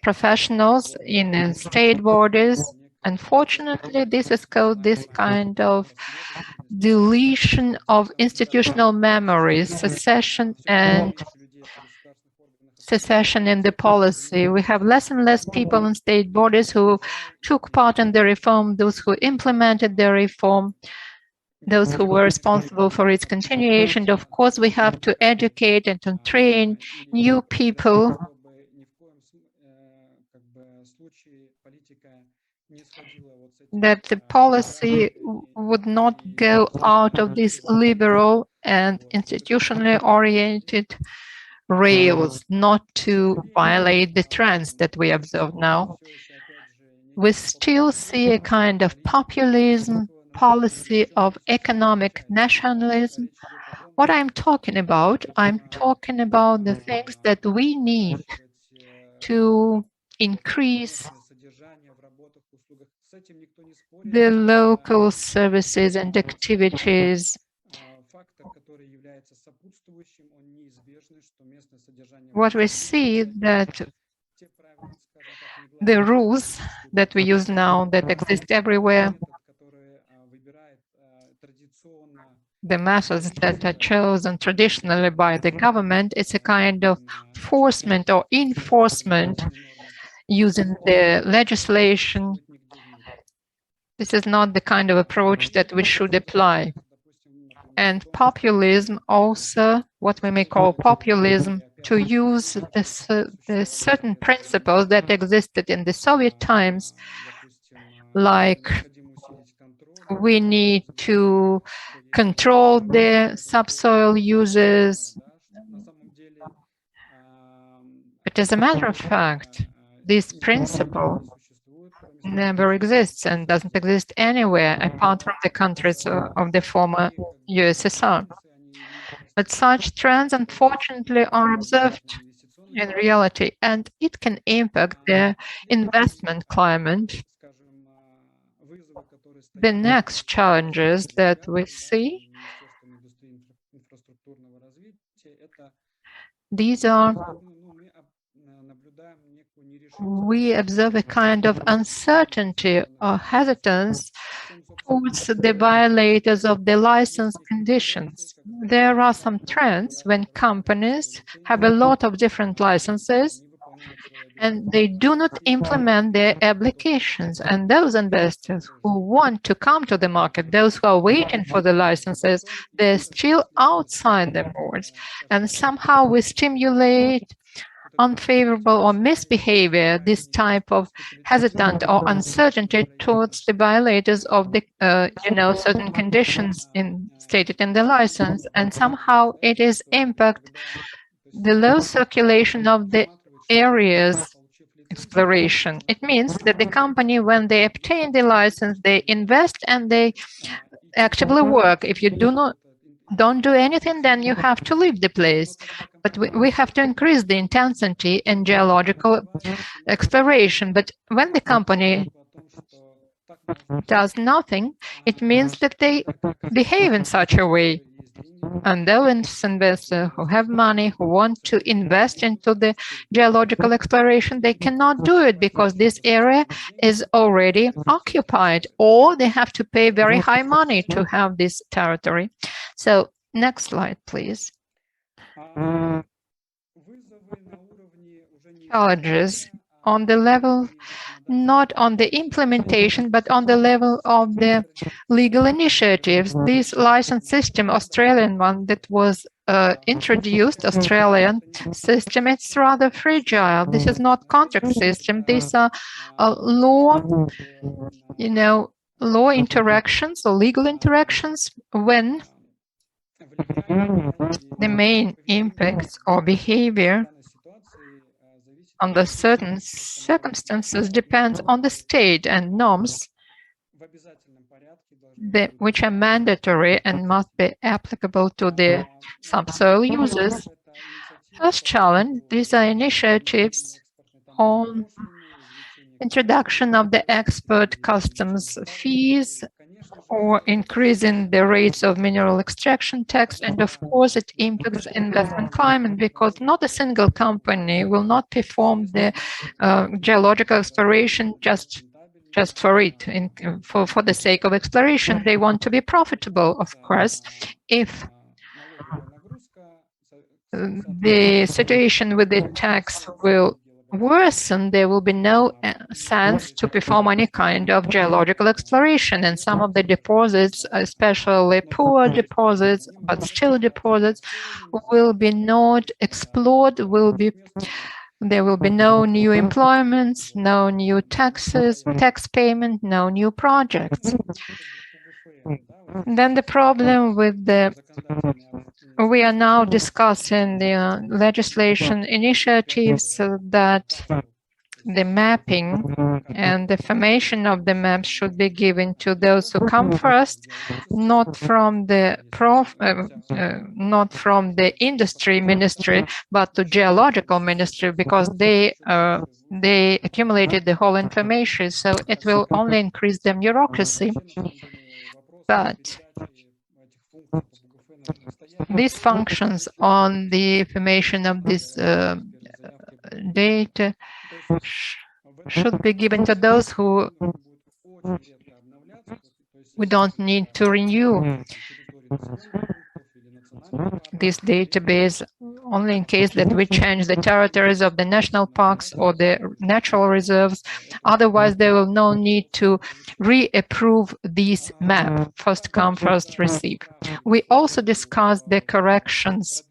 professionals in state borders. Unfortunately, this is called this kind of deletion of institutional memories, secession in the policy. We have less and less people in state borders who took part in the reform, those who implemented the reform, those who were responsible for its continuation. Of course, we have to educate and to train new people that the policy would not go out of these liberal and institutionally oriented rails, not to violate the trends that we observe now. We still see a kind of populism, policy of economic nationalism. What I'm talking about the things that we need to increase the local services and activities. What we see that the rules that we use now that exist everywhere, the methods that are chosen traditionally by the government, it's a kind of enforcement using the legislation. This is not the kind of approach that we should apply. And populism also, what we may call populism, to use the certain principles that existed in the Soviet times, like we need to control the subsoil uses. But as a matter of fact, this principle never exists and doesn't exist anywhere apart from the countries of the former USSR. But such trends, unfortunately, are observed in reality, and it can impact the investment climate. The next challenges that we see, these are, we observe a kind of uncertainty or hesitance towards the violators of the license conditions. There are some trends when companies have a lot of different licenses and they do not implement their applications. And those investors who want to come to the market, those who are waiting for the licenses, they're still outside the boards. And somehow we stimulate unfavorable or misbehavior, this type of hesitant or uncertainty towards the violators of the, certain conditions stated in the license, and somehow it is impact the low circulation of the areas exploration. It means that the company, when they obtain the license, they invest and they actively work. If you don't do anything, then you have to leave the place. But we have to increase the intensity in geological exploration. But when the company does nothing, it means that they behave in such a way. And those investors who have money, who want to invest into the geological exploration, they cannot do it because this area is already occupied, or they have to pay very high money to have this territory. So next slide, please. Challenges on the level, not on the implementation, but on the level of the legal initiatives. This license system, Australian one that was introduced, Australian system, it's rather fragile. This is not contract system. These are law, law interactions or legal interactions when the main impacts or behavior under certain circumstances depends on the state and norms which are mandatory and must be applicable to the subsoil users. First challenge, these are initiatives on introduction of the export customs fees or increasing the rates of mineral extraction tax, and of course it impacts investment climate because not a single company will not perform the geological exploration just for it, for the sake of exploration. They want to be profitable, of course. If the situation with the tax will worsen, there will be no sense to perform any kind of geological exploration. And some of the deposits, especially poor deposits, but still deposits, will be not explored, there will be no new employments, no new taxes, tax payment, no new projects. Then the problem with we are now discussing the legislation initiatives that the mapping and the formation of the maps should be given to those who come first, not from the industry ministry, but to geological ministry, because they accumulated the whole information, so it will only increase the bureaucracy. But these functions on the information of this data should be given to those who we don't need to renew this database only in case that we change the territories of the national parks or the natural reserves. Otherwise, there will no need to reapprove this map, first come, first receive. We also discussed the corrections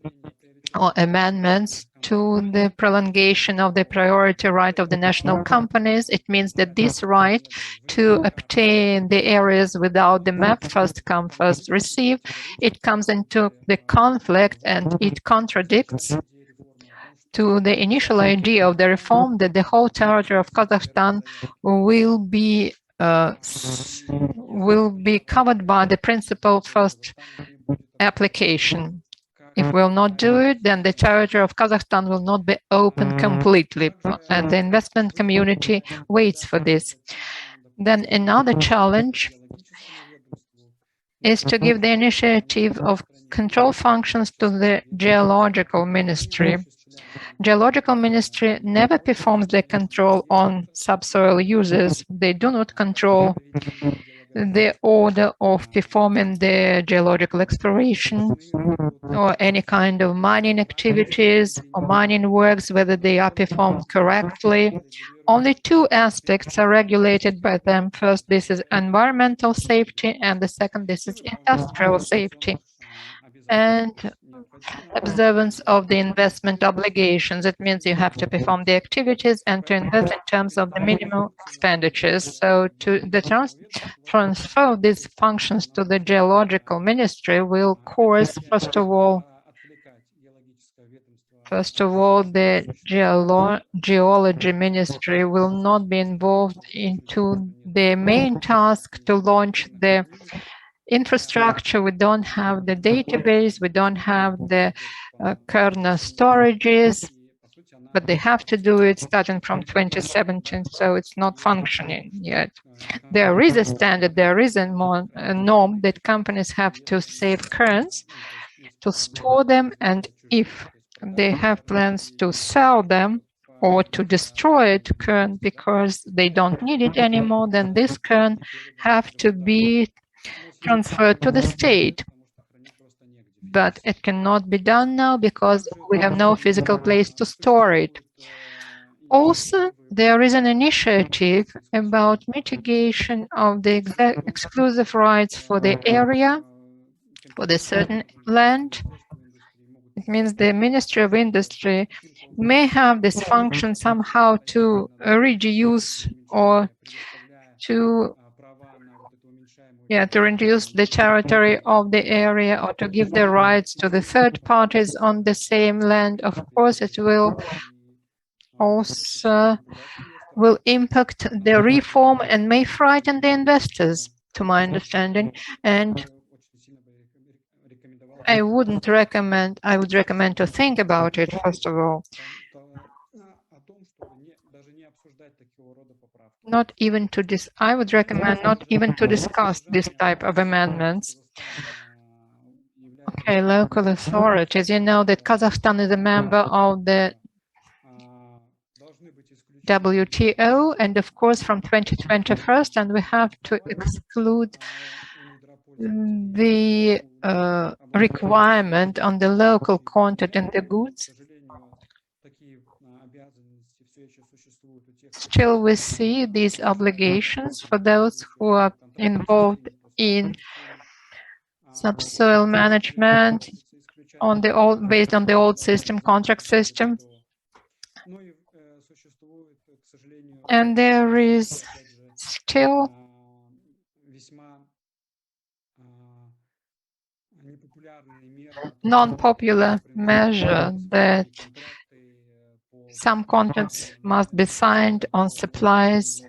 or amendments to the prolongation of the priority right of the national companies. It means that this right to obtain the areas without the map, first come, first receive, it comes into the conflict and it contradicts to the initial idea of the reform that the whole territory of Kazakhstan will be covered by the principle first application. If we'll not do it, then the territory of Kazakhstan will not be open completely, and the investment community waits for this. Then another challenge is to give the initiative of control functions to the Geological Ministry. Geological Ministry never performs the control on subsoil users. They do not control the order of performing the geological exploration or any kind of mining activities or mining works, whether they are performed correctly. Only two aspects are regulated by them. First, this is environmental safety, and the second, this is industrial safety and observance of the investment obligations. It means you have to perform the activities and to invest in terms of the minimum expenditures. So to the transfer of these functions to the Geological Ministry will cause, first of all, the Geology Ministry will not be involved into the main task to launch the infrastructure. We don't have the database, we don't have the kernel storages. but they have to do it starting from 2017, so it's not functioning yet. There is a standard, there is a norm that companies have to save currents, to store them, and if they have plans to sell them or to destroy it current because they don't need it anymore, then this current have to be transferred to the state. But it cannot be done now because we have no physical place to store it. Also, there is an initiative about mitigation of the exclusive rights for the area, for the certain land. It means the Ministry of Industry may have this function somehow to reduce or to reduce the territory of the area or to give the rights to the third parties on the same land. Of course, it will also impact the reform and may frighten the investors, to my understanding. And I would recommend to think about it, first of all. I would recommend not even to discuss this type of amendments. Okay, local authorities. You know that Kazakhstan is a member of the WTO, and of course from 2021, and we have to exclude the requirement on the local content in the goods. Still, we see these obligations for those who are involved in subsoil management based on the old system, contract system. And there is still non-popular measure that some contracts must be signed on supplies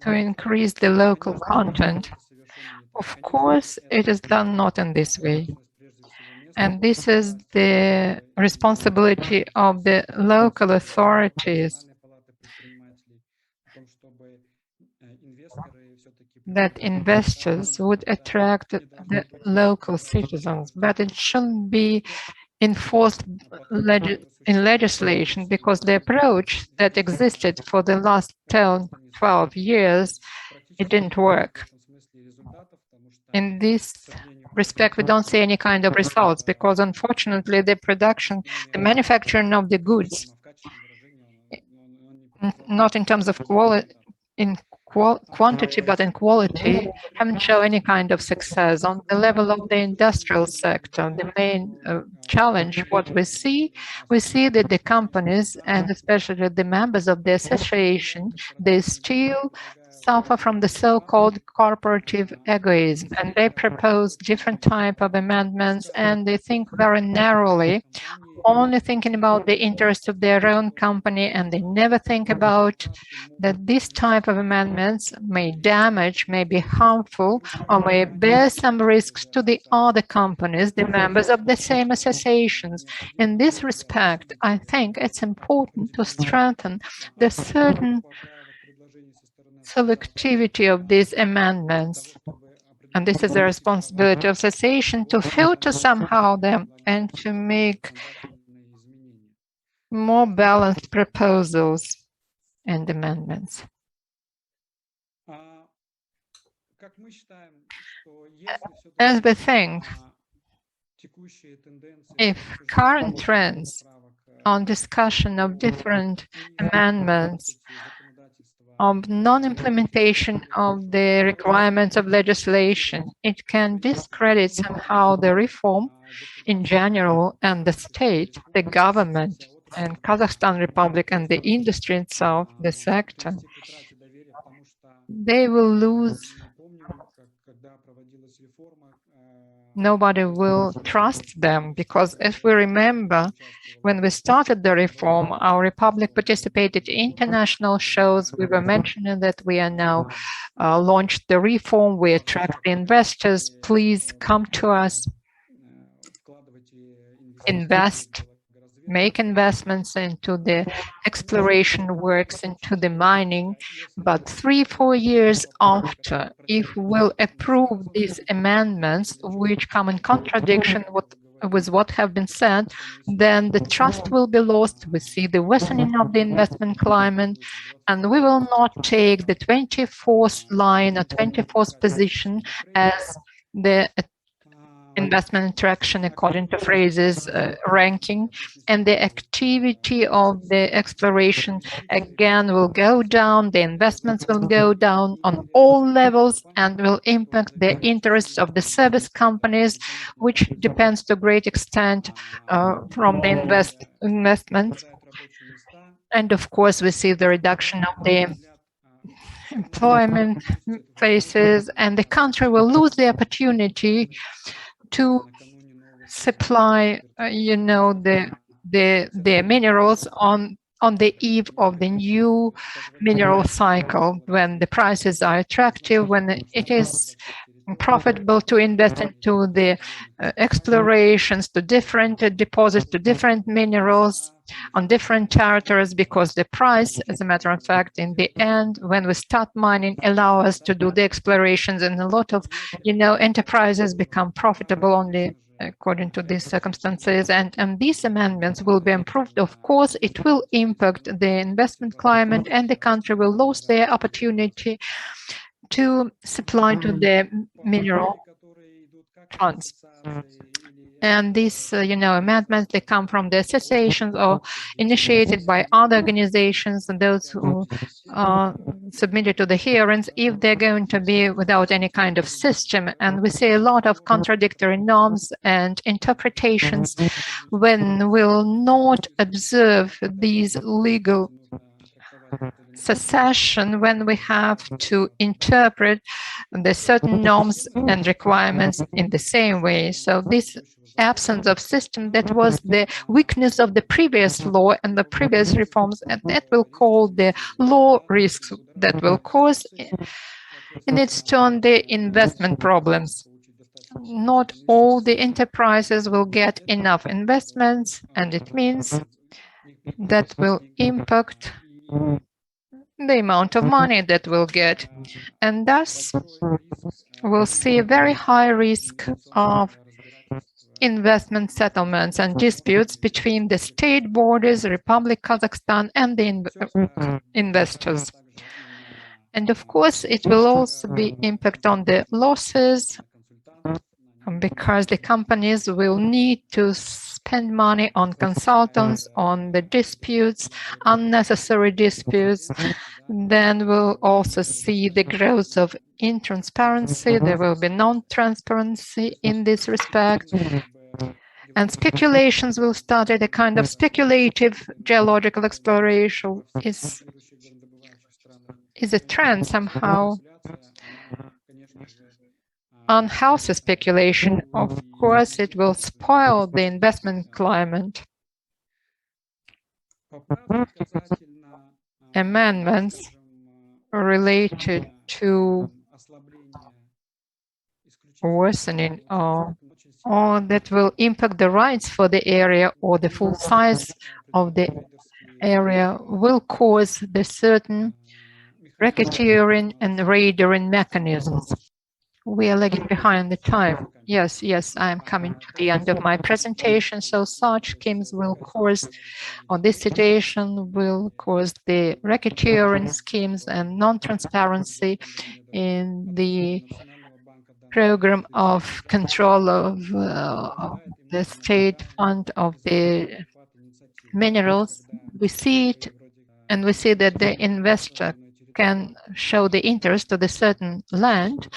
to increase the local content. Of course, it is done not in this way. And this is the responsibility of the local authorities, that investors would attract the local citizens, but it shouldn't be enforced in legislation, because the approach that existed for the last 10, 12 years, it didn't work. In this respect, we don't see any kind of results, because unfortunately the manufacturing of the goods, not in terms of quantity but in quality, haven't shown any kind of success. On the level of the industrial sector, the main challenge, what we see that the companies, and especially the members of the association, they still suffer from the so-called corporative egoism, and they propose different type of amendments, and they think very narrowly, only thinking about the interest of their own company, and they never think about that this type of amendments may damage, may be harmful, or may bear some risks to the other companies, the members of the same associations. In this respect, I think it's important to strengthen the certain selectivity of these amendments. And this is the responsibility of association to filter somehow them and to make more balanced proposals and amendments. As we think, if current trends on discussion of different amendments, of non-implementation of the requirements of legislation, it can discredit somehow the reform in general, and the state, the government, and Kazakhstan Republic and the industry itself, the sector, they will lose. Nobody will trust them, because if we remember, when we started the reform, our republic participated in international shows. We were mentioning that we are now launched the reform. We attract the investors. Please come to us, invest make investments into the exploration works, into the mining, but 3-4 years after, if we'll approve these amendments, which come in contradiction with what have been said, then the trust will be lost. We see the worsening of the investment climate, and we will not take the 24th line or 24th position as the investment interaction according to phrases ranking, and the activity of the exploration again will go down, the investments will go down on all levels and will impact the interests of the service companies, which depends to a great extent from the investments. And of course, we see the reduction of the employment places, and the country will lose the opportunity to supply, the minerals on the eve of the new mineral cycle, when the prices are attractive, when it is profitable to invest into the explorations, to different deposits, to different minerals on different territories, because the price, as a matter of fact, in the end, when we start mining, allow us to do the explorations, and a lot of, enterprises become profitable only according to these circumstances, and these amendments will be improved. Of course, it will impact the investment climate, and the country will lose their opportunity to supply to the mineral funds. And these, amendments, they come from the associations or initiated by other organizations, and those who are submitted to the hearings, if they're going to be without any kind of system. And we see a lot of contradictory norms and interpretations when we'll not observe these legal succession, when we have to interpret the certain norms and requirements in the same way. So this absence of system, that was the weakness of the previous law and the previous reforms, and that will cause the law risks that will cause in its turn the investment problems. Not all the enterprises will get enough investments, and it means that will impact the amount of money that we'll get, and thus we'll see a very high risk of investment settlements and disputes between the state borders, Republic Kazakhstan, and the investors. And of course, it will also be impact on the losses, because the companies will need to spend money on consultants, on the disputes, unnecessary disputes. Then we'll also see the growth of intransparency. There will be non-transparency in this respect. And speculations will start at a kind of speculative geological exploration is a trend somehow. Unhealthy speculation, of course, it will spoil the investment climate. Amendments related to worsening or that will impact the rights for the area or the full size of the area will cause the certain racketeering and raiding mechanisms. We are lagging behind the time. Yes, I am coming to the end of my presentation. So such schemes will cause, or this situation will cause the racketeering schemes and non-transparency in the program of control of the state fund of the minerals. We see it, and we see that the investor can show the interest to the certain land,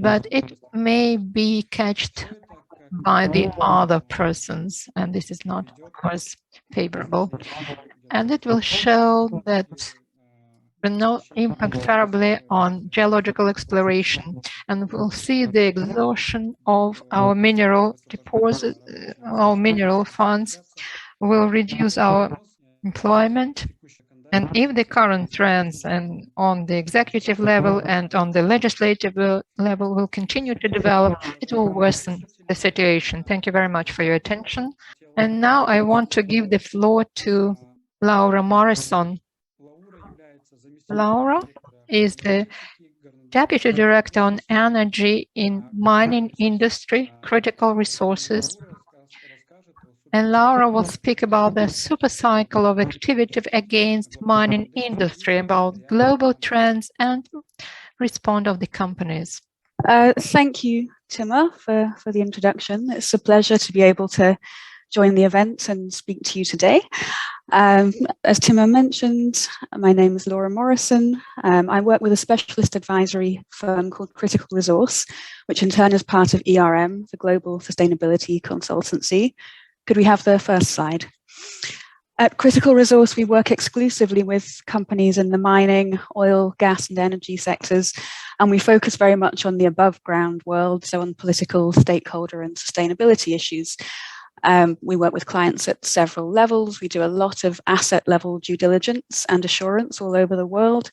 but it may be catched by the other persons, and this is not, of course, favorable. And it will show that will not impact favorably on geological exploration, and we'll see the exhaustion of our mineral deposits, our mineral funds will reduce our employment. And if the current trends and on the executive level and on the legislative level will continue to develop, it will worsen the situation. Thank you very much for your attention. And now I want to give the floor to Laura Morrison. Laura is the Deputy Director on Energy in Mining Industry, Critical Resources. And Laura will speak about the super cycle of activity against mining industry, about global trends and respond of the companies. Thank you, Timur, for the introduction. It's a pleasure to be able to join the event and speak to you today. As Timur mentioned, my name is Laura Morrison. I work with a specialist advisory firm called Critical Resource, which in turn is part of ERM, the Global Sustainability Consultancy. Could we have the first slide? At Critical Resource, we work exclusively with companies in the mining, oil, gas, and energy sectors, and we focus very much on the above ground world, so on political, stakeholder, and sustainability issues. We work with clients at several levels. We do a lot of asset level due diligence and assurance all over the world.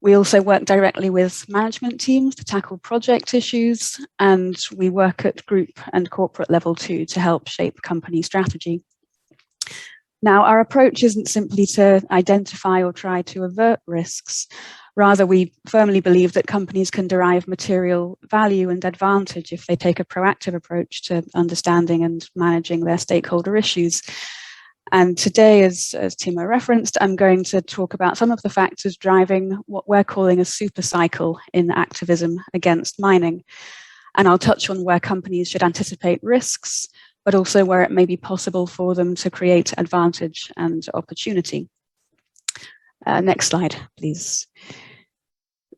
We also work directly with management teams to tackle project issues, and we work at group and corporate level too to help shape company strategy. Now, our approach isn't simply to identify or try to avert risks. Rather, we firmly believe that companies can derive material value and advantage if they take a proactive approach to understanding and managing their stakeholder issues. And today, as Timo referenced, I'm going to talk about some of the factors driving what we're calling a super cycle in activism against mining. And I'll touch on where companies should anticipate risks, but also where it may be possible for them to create advantage and opportunity. Next slide, please.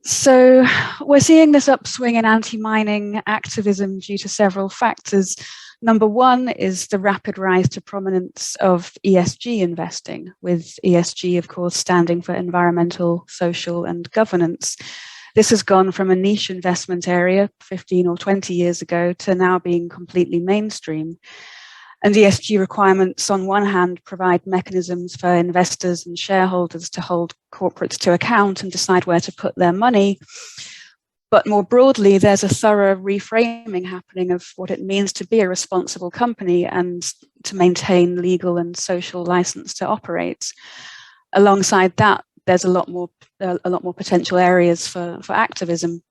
So we're seeing this upswing in anti-mining activism due to several factors. Number one is the rapid rise to prominence of ESG investing, with ESG, of course, standing for environmental, social, and governance. This has gone from a niche investment area 15 or 20 years ago to now being completely mainstream. And ESG requirements, on one hand, provide mechanisms for investors and shareholders to hold corporates to account and decide where to put their money. But more broadly, there's a thorough reframing happening of what it means to be a responsible company and to maintain legal and social license to operate. Alongside that, there's a lot more potential areas for activism.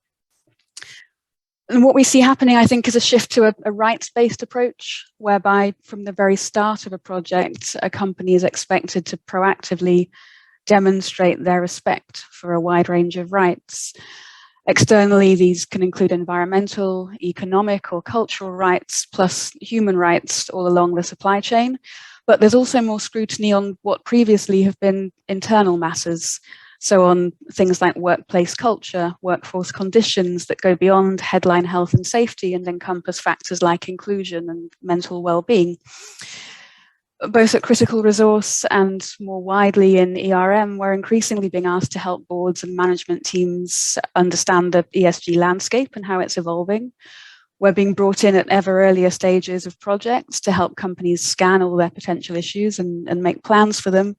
And what we see happening, I think, is a shift to a rights-based approach, whereby from the very start of a project, a company is expected to proactively demonstrate their respect for a wide range of rights. Externally, these can include environmental, economic, or cultural rights, plus human rights all along the supply chain. But there's also more scrutiny on what previously have been internal matters. So on things like workplace culture, workforce conditions that go beyond headline health and safety and encompass factors like inclusion and mental well-being. Both at Critical Resource and more widely in ERM, we're increasingly being asked to help boards and management teams understand the ESG landscape and how it's evolving. We're being brought in at ever earlier stages of projects to help companies scan all their potential issues and make plans for them.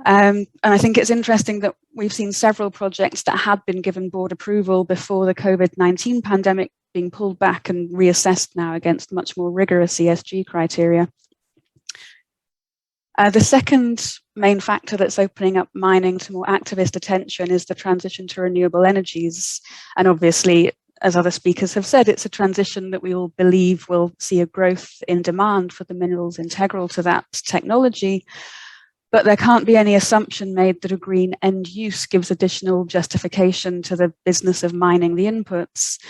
And I think it's interesting that we've seen several projects that had been given board approval before the COVID-19 pandemic being pulled back and reassessed now against much more rigorous ESG criteria. The second main factor that's opening up mining to more activist attention is the transition to renewable energies. And obviously, as other speakers have said, it's a transition that we all believe will see a growth in demand for the minerals integral to that technology. But there can't be any assumption made that a green end use gives additional justification to the business of mining the inputs.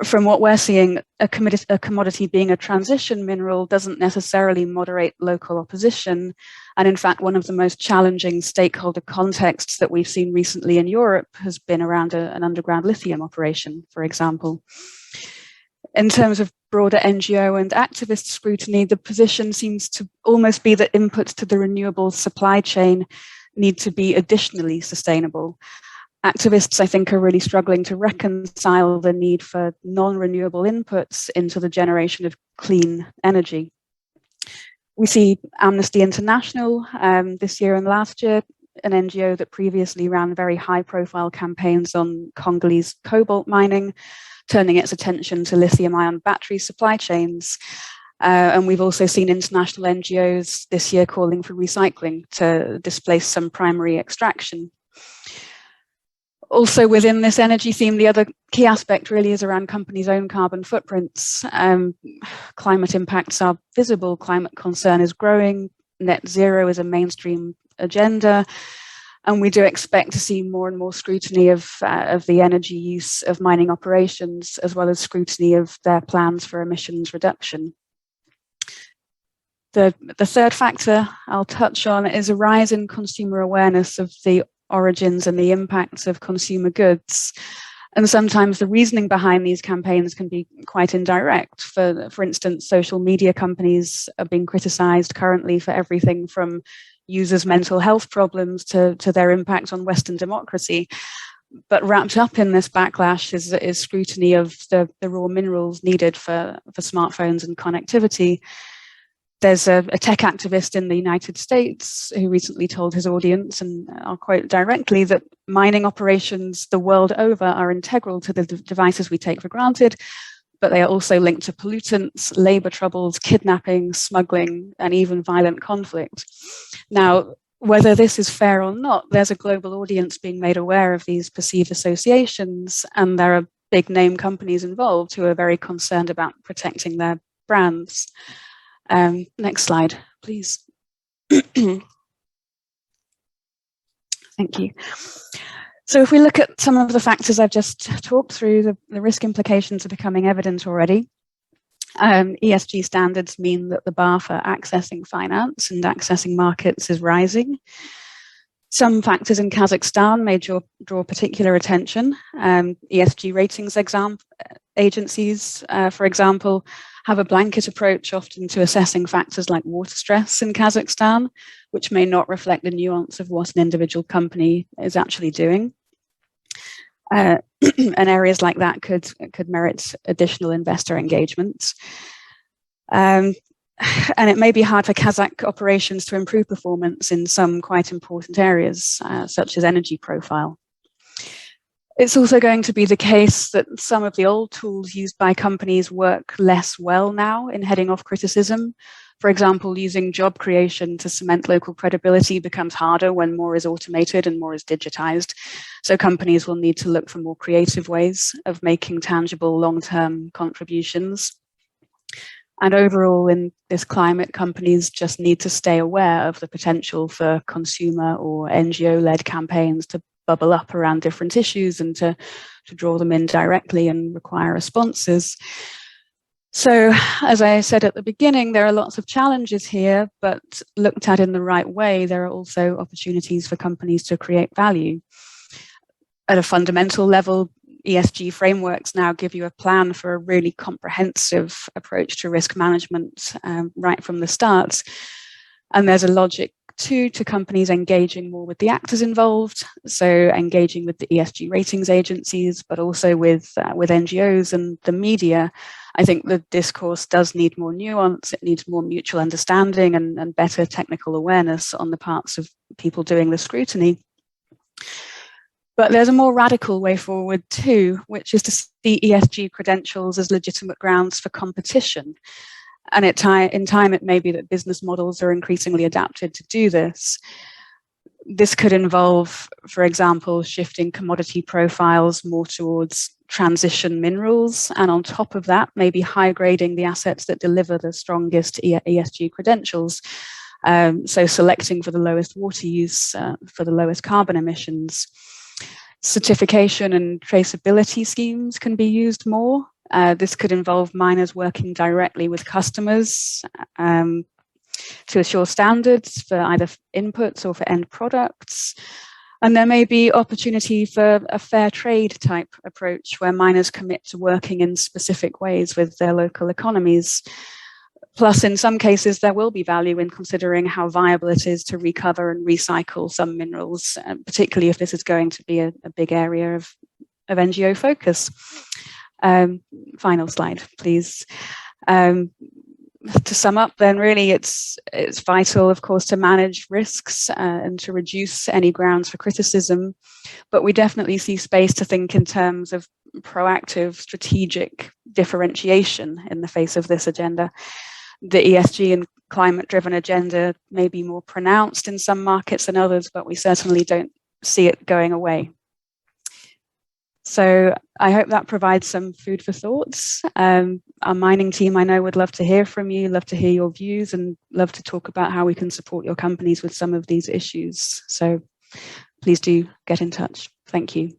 From what we're seeing, a commodity being a transition mineral doesn't necessarily moderate local opposition. And in fact, one of the most challenging stakeholder contexts that we've seen recently in Europe has been around an underground lithium operation, for example. In terms of broader NGO and activist scrutiny, the position seems to almost be that inputs to the renewable supply chain need to be additionally sustainable. Activists, I think, are really struggling to reconcile the need for non-renewable inputs into the generation of clean energy. We see Amnesty International this year and last year, an NGO that previously ran very high-profile campaigns on Congolese cobalt mining, turning its attention to lithium-ion battery supply chains. And we've also seen international NGOs this year calling for recycling to displace some primary extraction. Also within this energy theme, the other key aspect really is around companies' own carbon footprints. Climate impacts are visible, climate concern is growing, net zero is a mainstream agenda, and we do expect to see more and more scrutiny of the energy use of mining operations, as well as scrutiny of their plans for emissions reduction. The third factor I'll touch on is a rise in consumer awareness of the origins and the impacts of consumer goods. And sometimes the reasoning behind these campaigns can be quite indirect. For instance, social media companies are being criticized currently for everything from users' mental health problems to their impact on Western democracy. But wrapped up in this backlash is scrutiny of the raw minerals needed for smartphones and connectivity. There's a tech activist in the United States who recently told his audience, and I'll quote directly, that mining operations the world over are integral to the devices we take for granted, but they are also linked to pollutants, labor troubles, kidnapping, smuggling, and even violent conflict. Now, whether this is fair or not, there's a global audience being made aware of these perceived associations, and there are big name companies involved who are very concerned about protecting their brands. Next slide, please. Thank you. So if we look at some of the factors I've just talked through, the risk implications are becoming evident already. ESG standards mean that the bar for accessing finance and accessing markets is rising. Some factors in Kazakhstan may draw particular attention. ESG ratings agencies, for example, have a blanket approach often to assessing factors like water stress in Kazakhstan, which may not reflect the nuance of what an individual company is actually doing. And areas like that could merit additional investor engagement. And it may be hard for Kazakh operations to improve performance in some quite important areas, such as energy profile. It's also going to be the case that some of the old tools used by companies work less well now in heading off criticism. For example, using job creation to cement local credibility becomes harder when more is automated and more is digitized. So companies will need to look for more creative ways of making tangible long-term contributions. And overall, in this climate, companies just need to stay aware of the potential for consumer or NGO-led campaigns to bubble up around different issues and to draw them in directly and require responses. So, as I said at the beginning, there are lots of challenges here, but looked at in the right way, there are also opportunities for companies to create value. At a fundamental level, ESG frameworks now give you a plan for a really comprehensive approach to risk management right from the start. And there's a logic too to companies engaging more with the actors involved, so engaging with the ESG ratings agencies, but also with NGOs and the media. I think the discourse does need more nuance, it needs more mutual understanding and better technical awareness on the parts of people doing the scrutiny. But there's a more radical way forward too, which is to see ESG credentials as legitimate grounds for competition. And in time, it may be that business models are increasingly adapted to do this. This could involve, for example, shifting commodity profiles more towards transition minerals, and on top of that, maybe high grading the assets that deliver the strongest ESG credentials. So selecting for the lowest water use, for the lowest carbon emissions. Certification and traceability schemes can be used more. This could involve miners working directly with customers to assure standards for either inputs or for end products. And there may be opportunity for a fair trade type approach where miners commit to working in specific ways with their local economies. Plus, in some cases, there will be value in considering how viable it is to recover and recycle some minerals, particularly if this is going to be a big area of NGO focus. Final slide, please. To sum up, then, really, it's vital, of course, to manage risks and to reduce any grounds for criticism. But we definitely see space to think in terms of proactive, strategic differentiation in the face of this agenda. The ESG and climate-driven agenda may be more pronounced in some markets than others, but we certainly don't see it going away. So I hope that provides some food for thoughts. Our mining team, I know, would love to hear from you, love to hear your views, and love to talk about how we can support your companies with some of these issues. So please do get in touch. Thank you.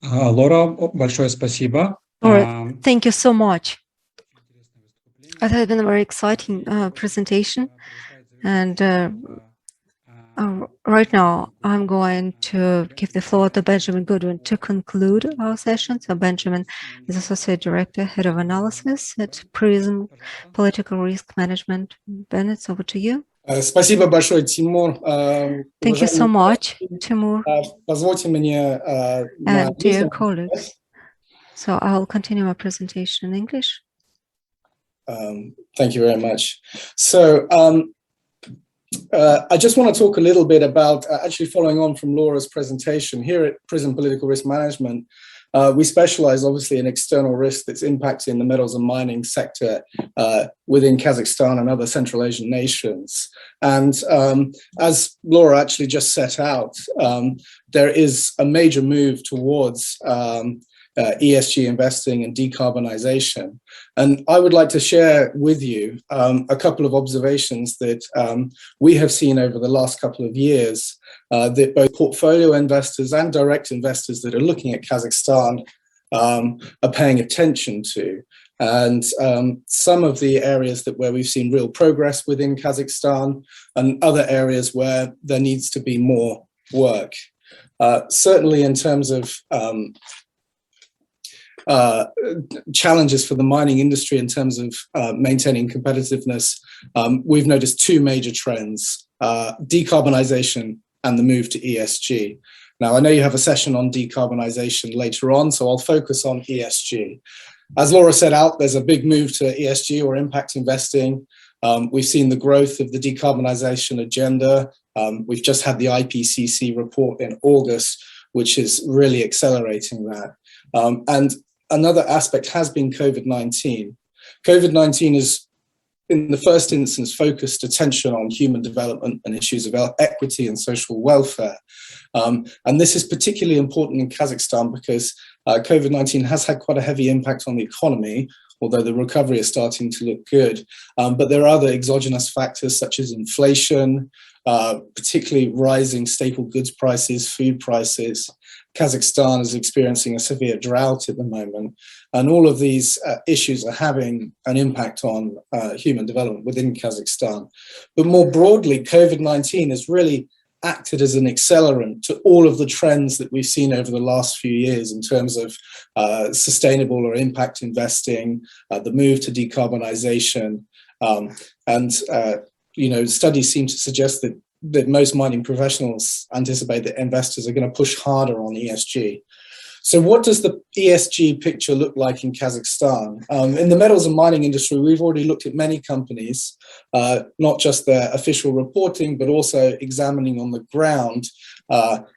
Лора, большое спасибо. Laura, thank you so much. It has been a very exciting presentation, and right now I'm going to give the floor to Benjamin Goodwin to conclude our session. So Benjamin is Associate Director, Head of Analysis at PRISM Political Risk Management. Ben, it's over to you. Спасибо большое, Тимур. Thank you so much, Timur. Позвольте мне And dear colleagues, so I'll continue my presentation in English. Thank you very much. So I just want to talk a little bit about actually following on from Laura's presentation. Here at PRISM Political Risk Management, we specialize obviously in external risk that's impacting the metals and mining sector within Kazakhstan and other Central Asian nations. And as Laura actually just set out, there is a major move towards ESG investing and decarbonization. And I would like to share with you a couple of observations that we have seen over the last couple of years that both portfolio investors and direct investors that are looking at Kazakhstan are paying attention to. And some of the areas where we've seen real progress within Kazakhstan, and other areas where there needs to be more work. Certainly in terms of challenges for the mining industry in terms of maintaining competitiveness, we've noticed two major trends: decarbonization and the move to ESG. Now, I know you have a session on decarbonization later on, so I'll focus on ESG. As Laura set out, there's a big move to ESG or impact investing. We've seen the growth of the decarbonization agenda. We've just had the IPCC report in August, which is really accelerating that. And another aspect has been COVID-19. COVID-19 is, in the first instance, focused attention on human development and issues of equity and social welfare. And this is particularly important in Kazakhstan because COVID-19 has had quite a heavy impact on the economy, although the recovery is starting to look good. But there are other exogenous factors such as inflation, particularly rising staple goods prices, food prices. Kazakhstan is experiencing a severe drought at the moment, and all of these issues are having an impact on human development within Kazakhstan. But more broadly, COVID-19 has really acted as an accelerant to all of the trends that we've seen over the last few years in terms of sustainable or impact investing, the move to decarbonization, and studies seem to suggest that most mining professionals anticipate that investors are going to push harder on ESG. So what does the ESG picture look like in Kazakhstan? In the metals and mining industry, we've already looked at many companies, not just their official reporting, but also examining on the ground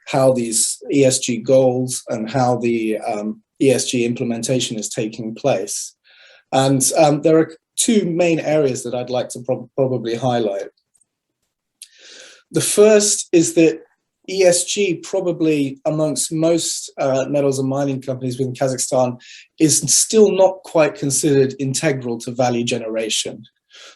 how these ESG goals and how the ESG implementation is taking place. And there are two main areas that I'd like to probably highlight. The first is that ESG, probably amongst most metals and mining companies within Kazakhstan, is still not quite considered integral to value generation.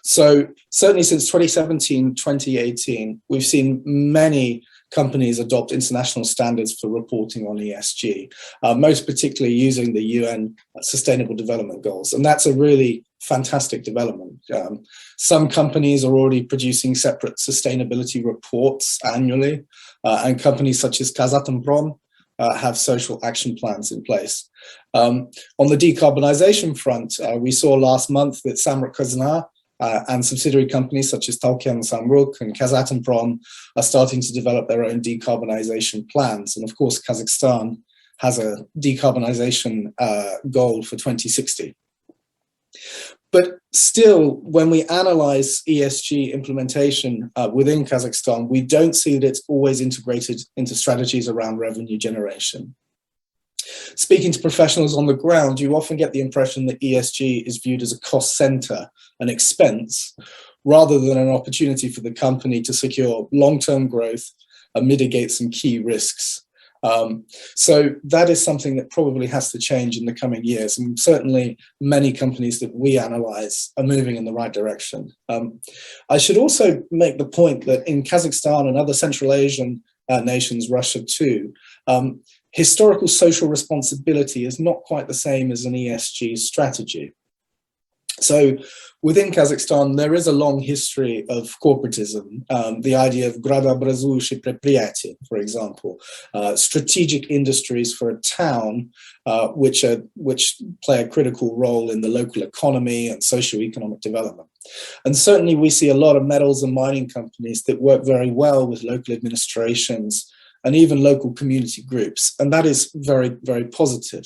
So certainly since 2017, 2018, we've seen many companies adopt international standards for reporting on ESG, most particularly using the UN Sustainable Development Goals. And that's a really fantastic development. Some companies are already producing separate sustainability reports annually, and companies such as Kazatomprom have social action plans in place. On the decarbonization front, we saw last month that Samruk Kazna and subsidiary companies such as Tauken Samruk and Kazatomprom are starting to develop their own decarbonization plans. And of course, Kazakhstan has a decarbonization goal for 2060. But still, when we analyze ESG implementation within Kazakhstan, we don't see that it's always integrated into strategies around revenue generation. Speaking to professionals on the ground, you often get the impression that ESG is viewed as a cost center, an expense, rather than an opportunity for the company to secure long-term growth and mitigate some key risks. So that is something that probably has to change in the coming years. And certainly many companies that we analyze are moving in the right direction. I should also make the point that in Kazakhstan and other Central Asian nations, Russia too, historical social responsibility is not quite the same as an ESG strategy. So within Kazakhstan, there is a long history of corporatism, the idea of градообразующие предприятия, for example, strategic industries for a town, which play a critical role in the local economy and socio-economic development. And certainly we see a lot of metals and mining companies that work very well with local administrations and even local community groups. And that is very, very positive.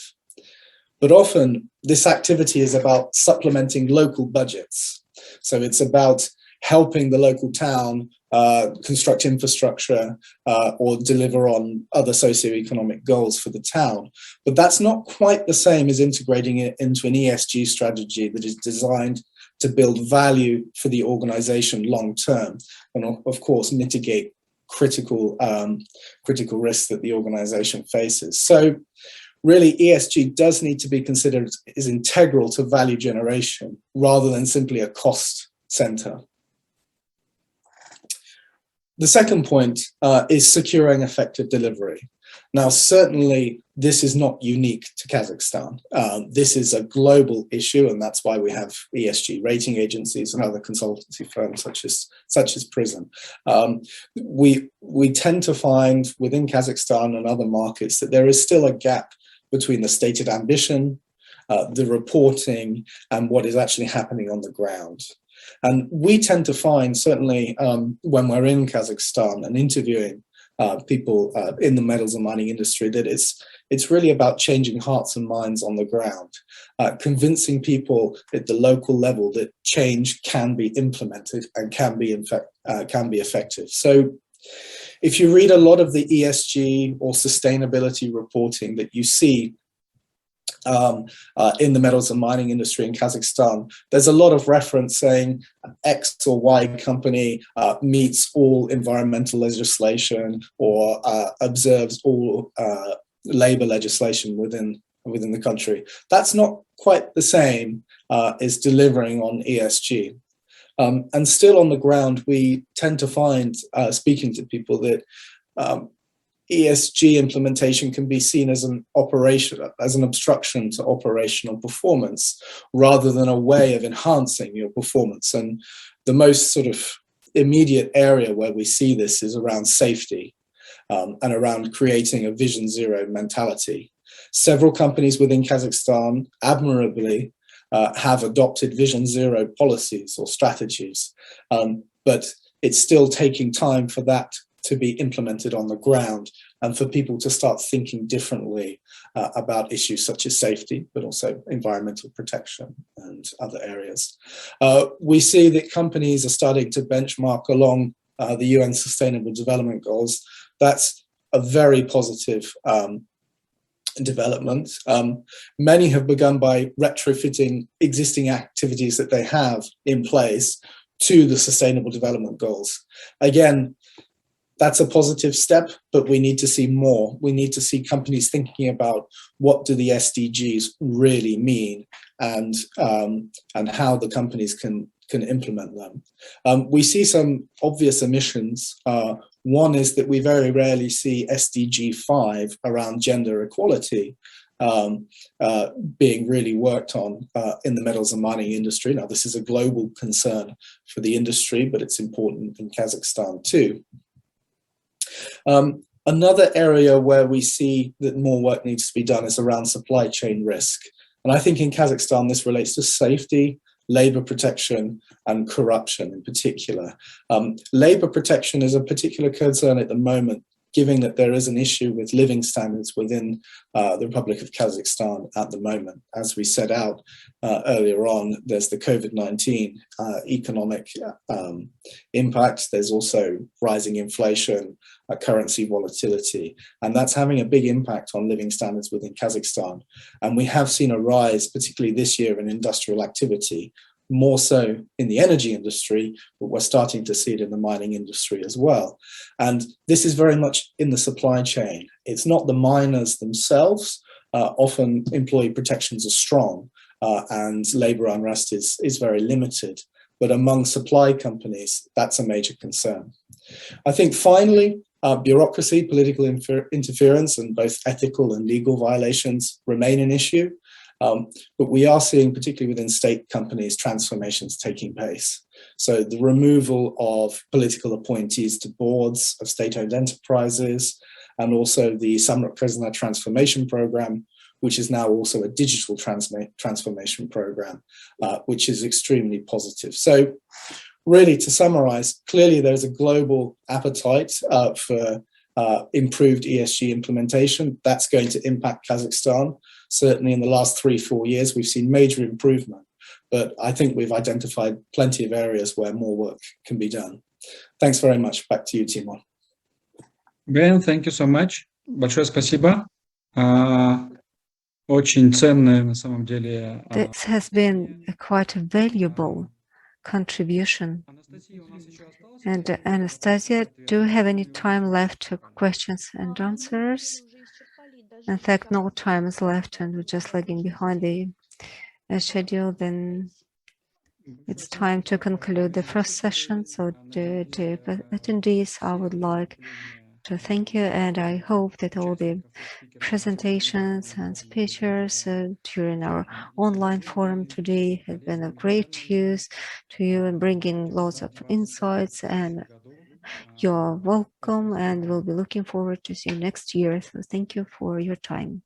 But often this activity is about supplementing local budgets. So it's about helping the local town construct infrastructure or deliver on other socioeconomic goals for the town. But that's not quite the same as integrating it into an ESG strategy that is designed to build value for the organization long term and of course mitigate critical risks that the organization faces. So really, ESG does need to be considered as integral to value generation rather than simply a cost center. The second point is securing effective delivery. Now, certainly, this is not unique to Kazakhstan. This is a global issue, and that's why we have ESG rating agencies and other consultancy firms such as Prism. We tend to find within Kazakhstan and other markets that there is still a gap between the stated ambition, the reporting, and what is actually happening on the ground. And we tend to find, certainly when we're in Kazakhstan and interviewing people in the metals and mining industry, that it's really about changing hearts and minds on the ground, convincing people at the local level that change can be implemented and can be effective. So if you read a lot of the ESG or sustainability reporting that you see in the metals and mining industry in Kazakhstan, there's a lot of reference saying X or Y company meets all environmental legislation or observes all labor legislation within the country. That's not quite the same as delivering on ESG. And still on the ground, we tend to find, speaking to people, that ESG implementation can be seen as an obstruction to operational performance rather than a way of enhancing your performance. And the most sort of immediate area where we see this is around safety and around creating a Vision Zero mentality. Several companies within Kazakhstan, admirably, have adopted Vision Zero policies or strategies, but it's still taking time for that to be implemented on the ground and for people to start thinking differently about issues such as safety, but also environmental protection and other areas. We see that companies are starting to benchmark along the UN Sustainable Development Goals. That's a very positive development. Many have begun by retrofitting existing activities that they have in place to the Sustainable Development Goals. Again, that's a positive step, but we need to see more. We need to see companies thinking about what do the SDGs really mean and how the companies can implement them. We see some obvious omissions. One is that we very rarely see SDG 5 around gender equality being really worked on in the metals and mining industry. Now, this is a global concern for the industry, but it's important in Kazakhstan too. Another area where we see that more work needs to be done is around supply chain risk. And I think in Kazakhstan, this relates to safety, labor protection, and corruption in particular. Labor protection is a particular concern at the moment given that there is an issue with living standards within the Republic of Kazakhstan at the moment. As we set out earlier on, there's the COVID-19 economic impact. There's also rising inflation, currency volatility, and that's having a big impact on living standards within Kazakhstan. And we have seen a rise, particularly this year, in industrial activity, more so in the energy industry, but we're starting to see it in the mining industry as well. And this is very much in the supply chain. It's not the miners themselves. Often employee protections are strong and labor unrest is very limited. But among supply companies, that's a major concern. I think finally, bureaucracy, political interference, and both ethical and legal violations remain an issue. But we are seeing, particularly within state companies, transformations taking place. So the removal of political appointees to boards of state-owned enterprises, and also the Samruk Kazyna transformation program, which is now also a digital transformation program, which is extremely positive. So really, to summarize, clearly there's a global appetite for improved ESG implementation. That's going to impact Kazakhstan. Certainly in the last 3-4 years, we've seen major improvement, but I think we've identified plenty of areas where more work can be done. Thanks very much. Back to you, Timur. Ben, thank you so much. Большое спасибо. Очень ценное на самом деле. This has been quite a valuable contribution. And Anastasia, do you have any time left for questions and answers? In fact, no time is left, and we're just lagging behind the schedule. Then it's time to conclude the first session. So to attendees, I would like to thank you, and I hope that all the presentations and speeches during our online forum today have been of great use to you and bringing lots of insights, and you're welcome, and we'll be looking forward to see you next year. So thank you for your time.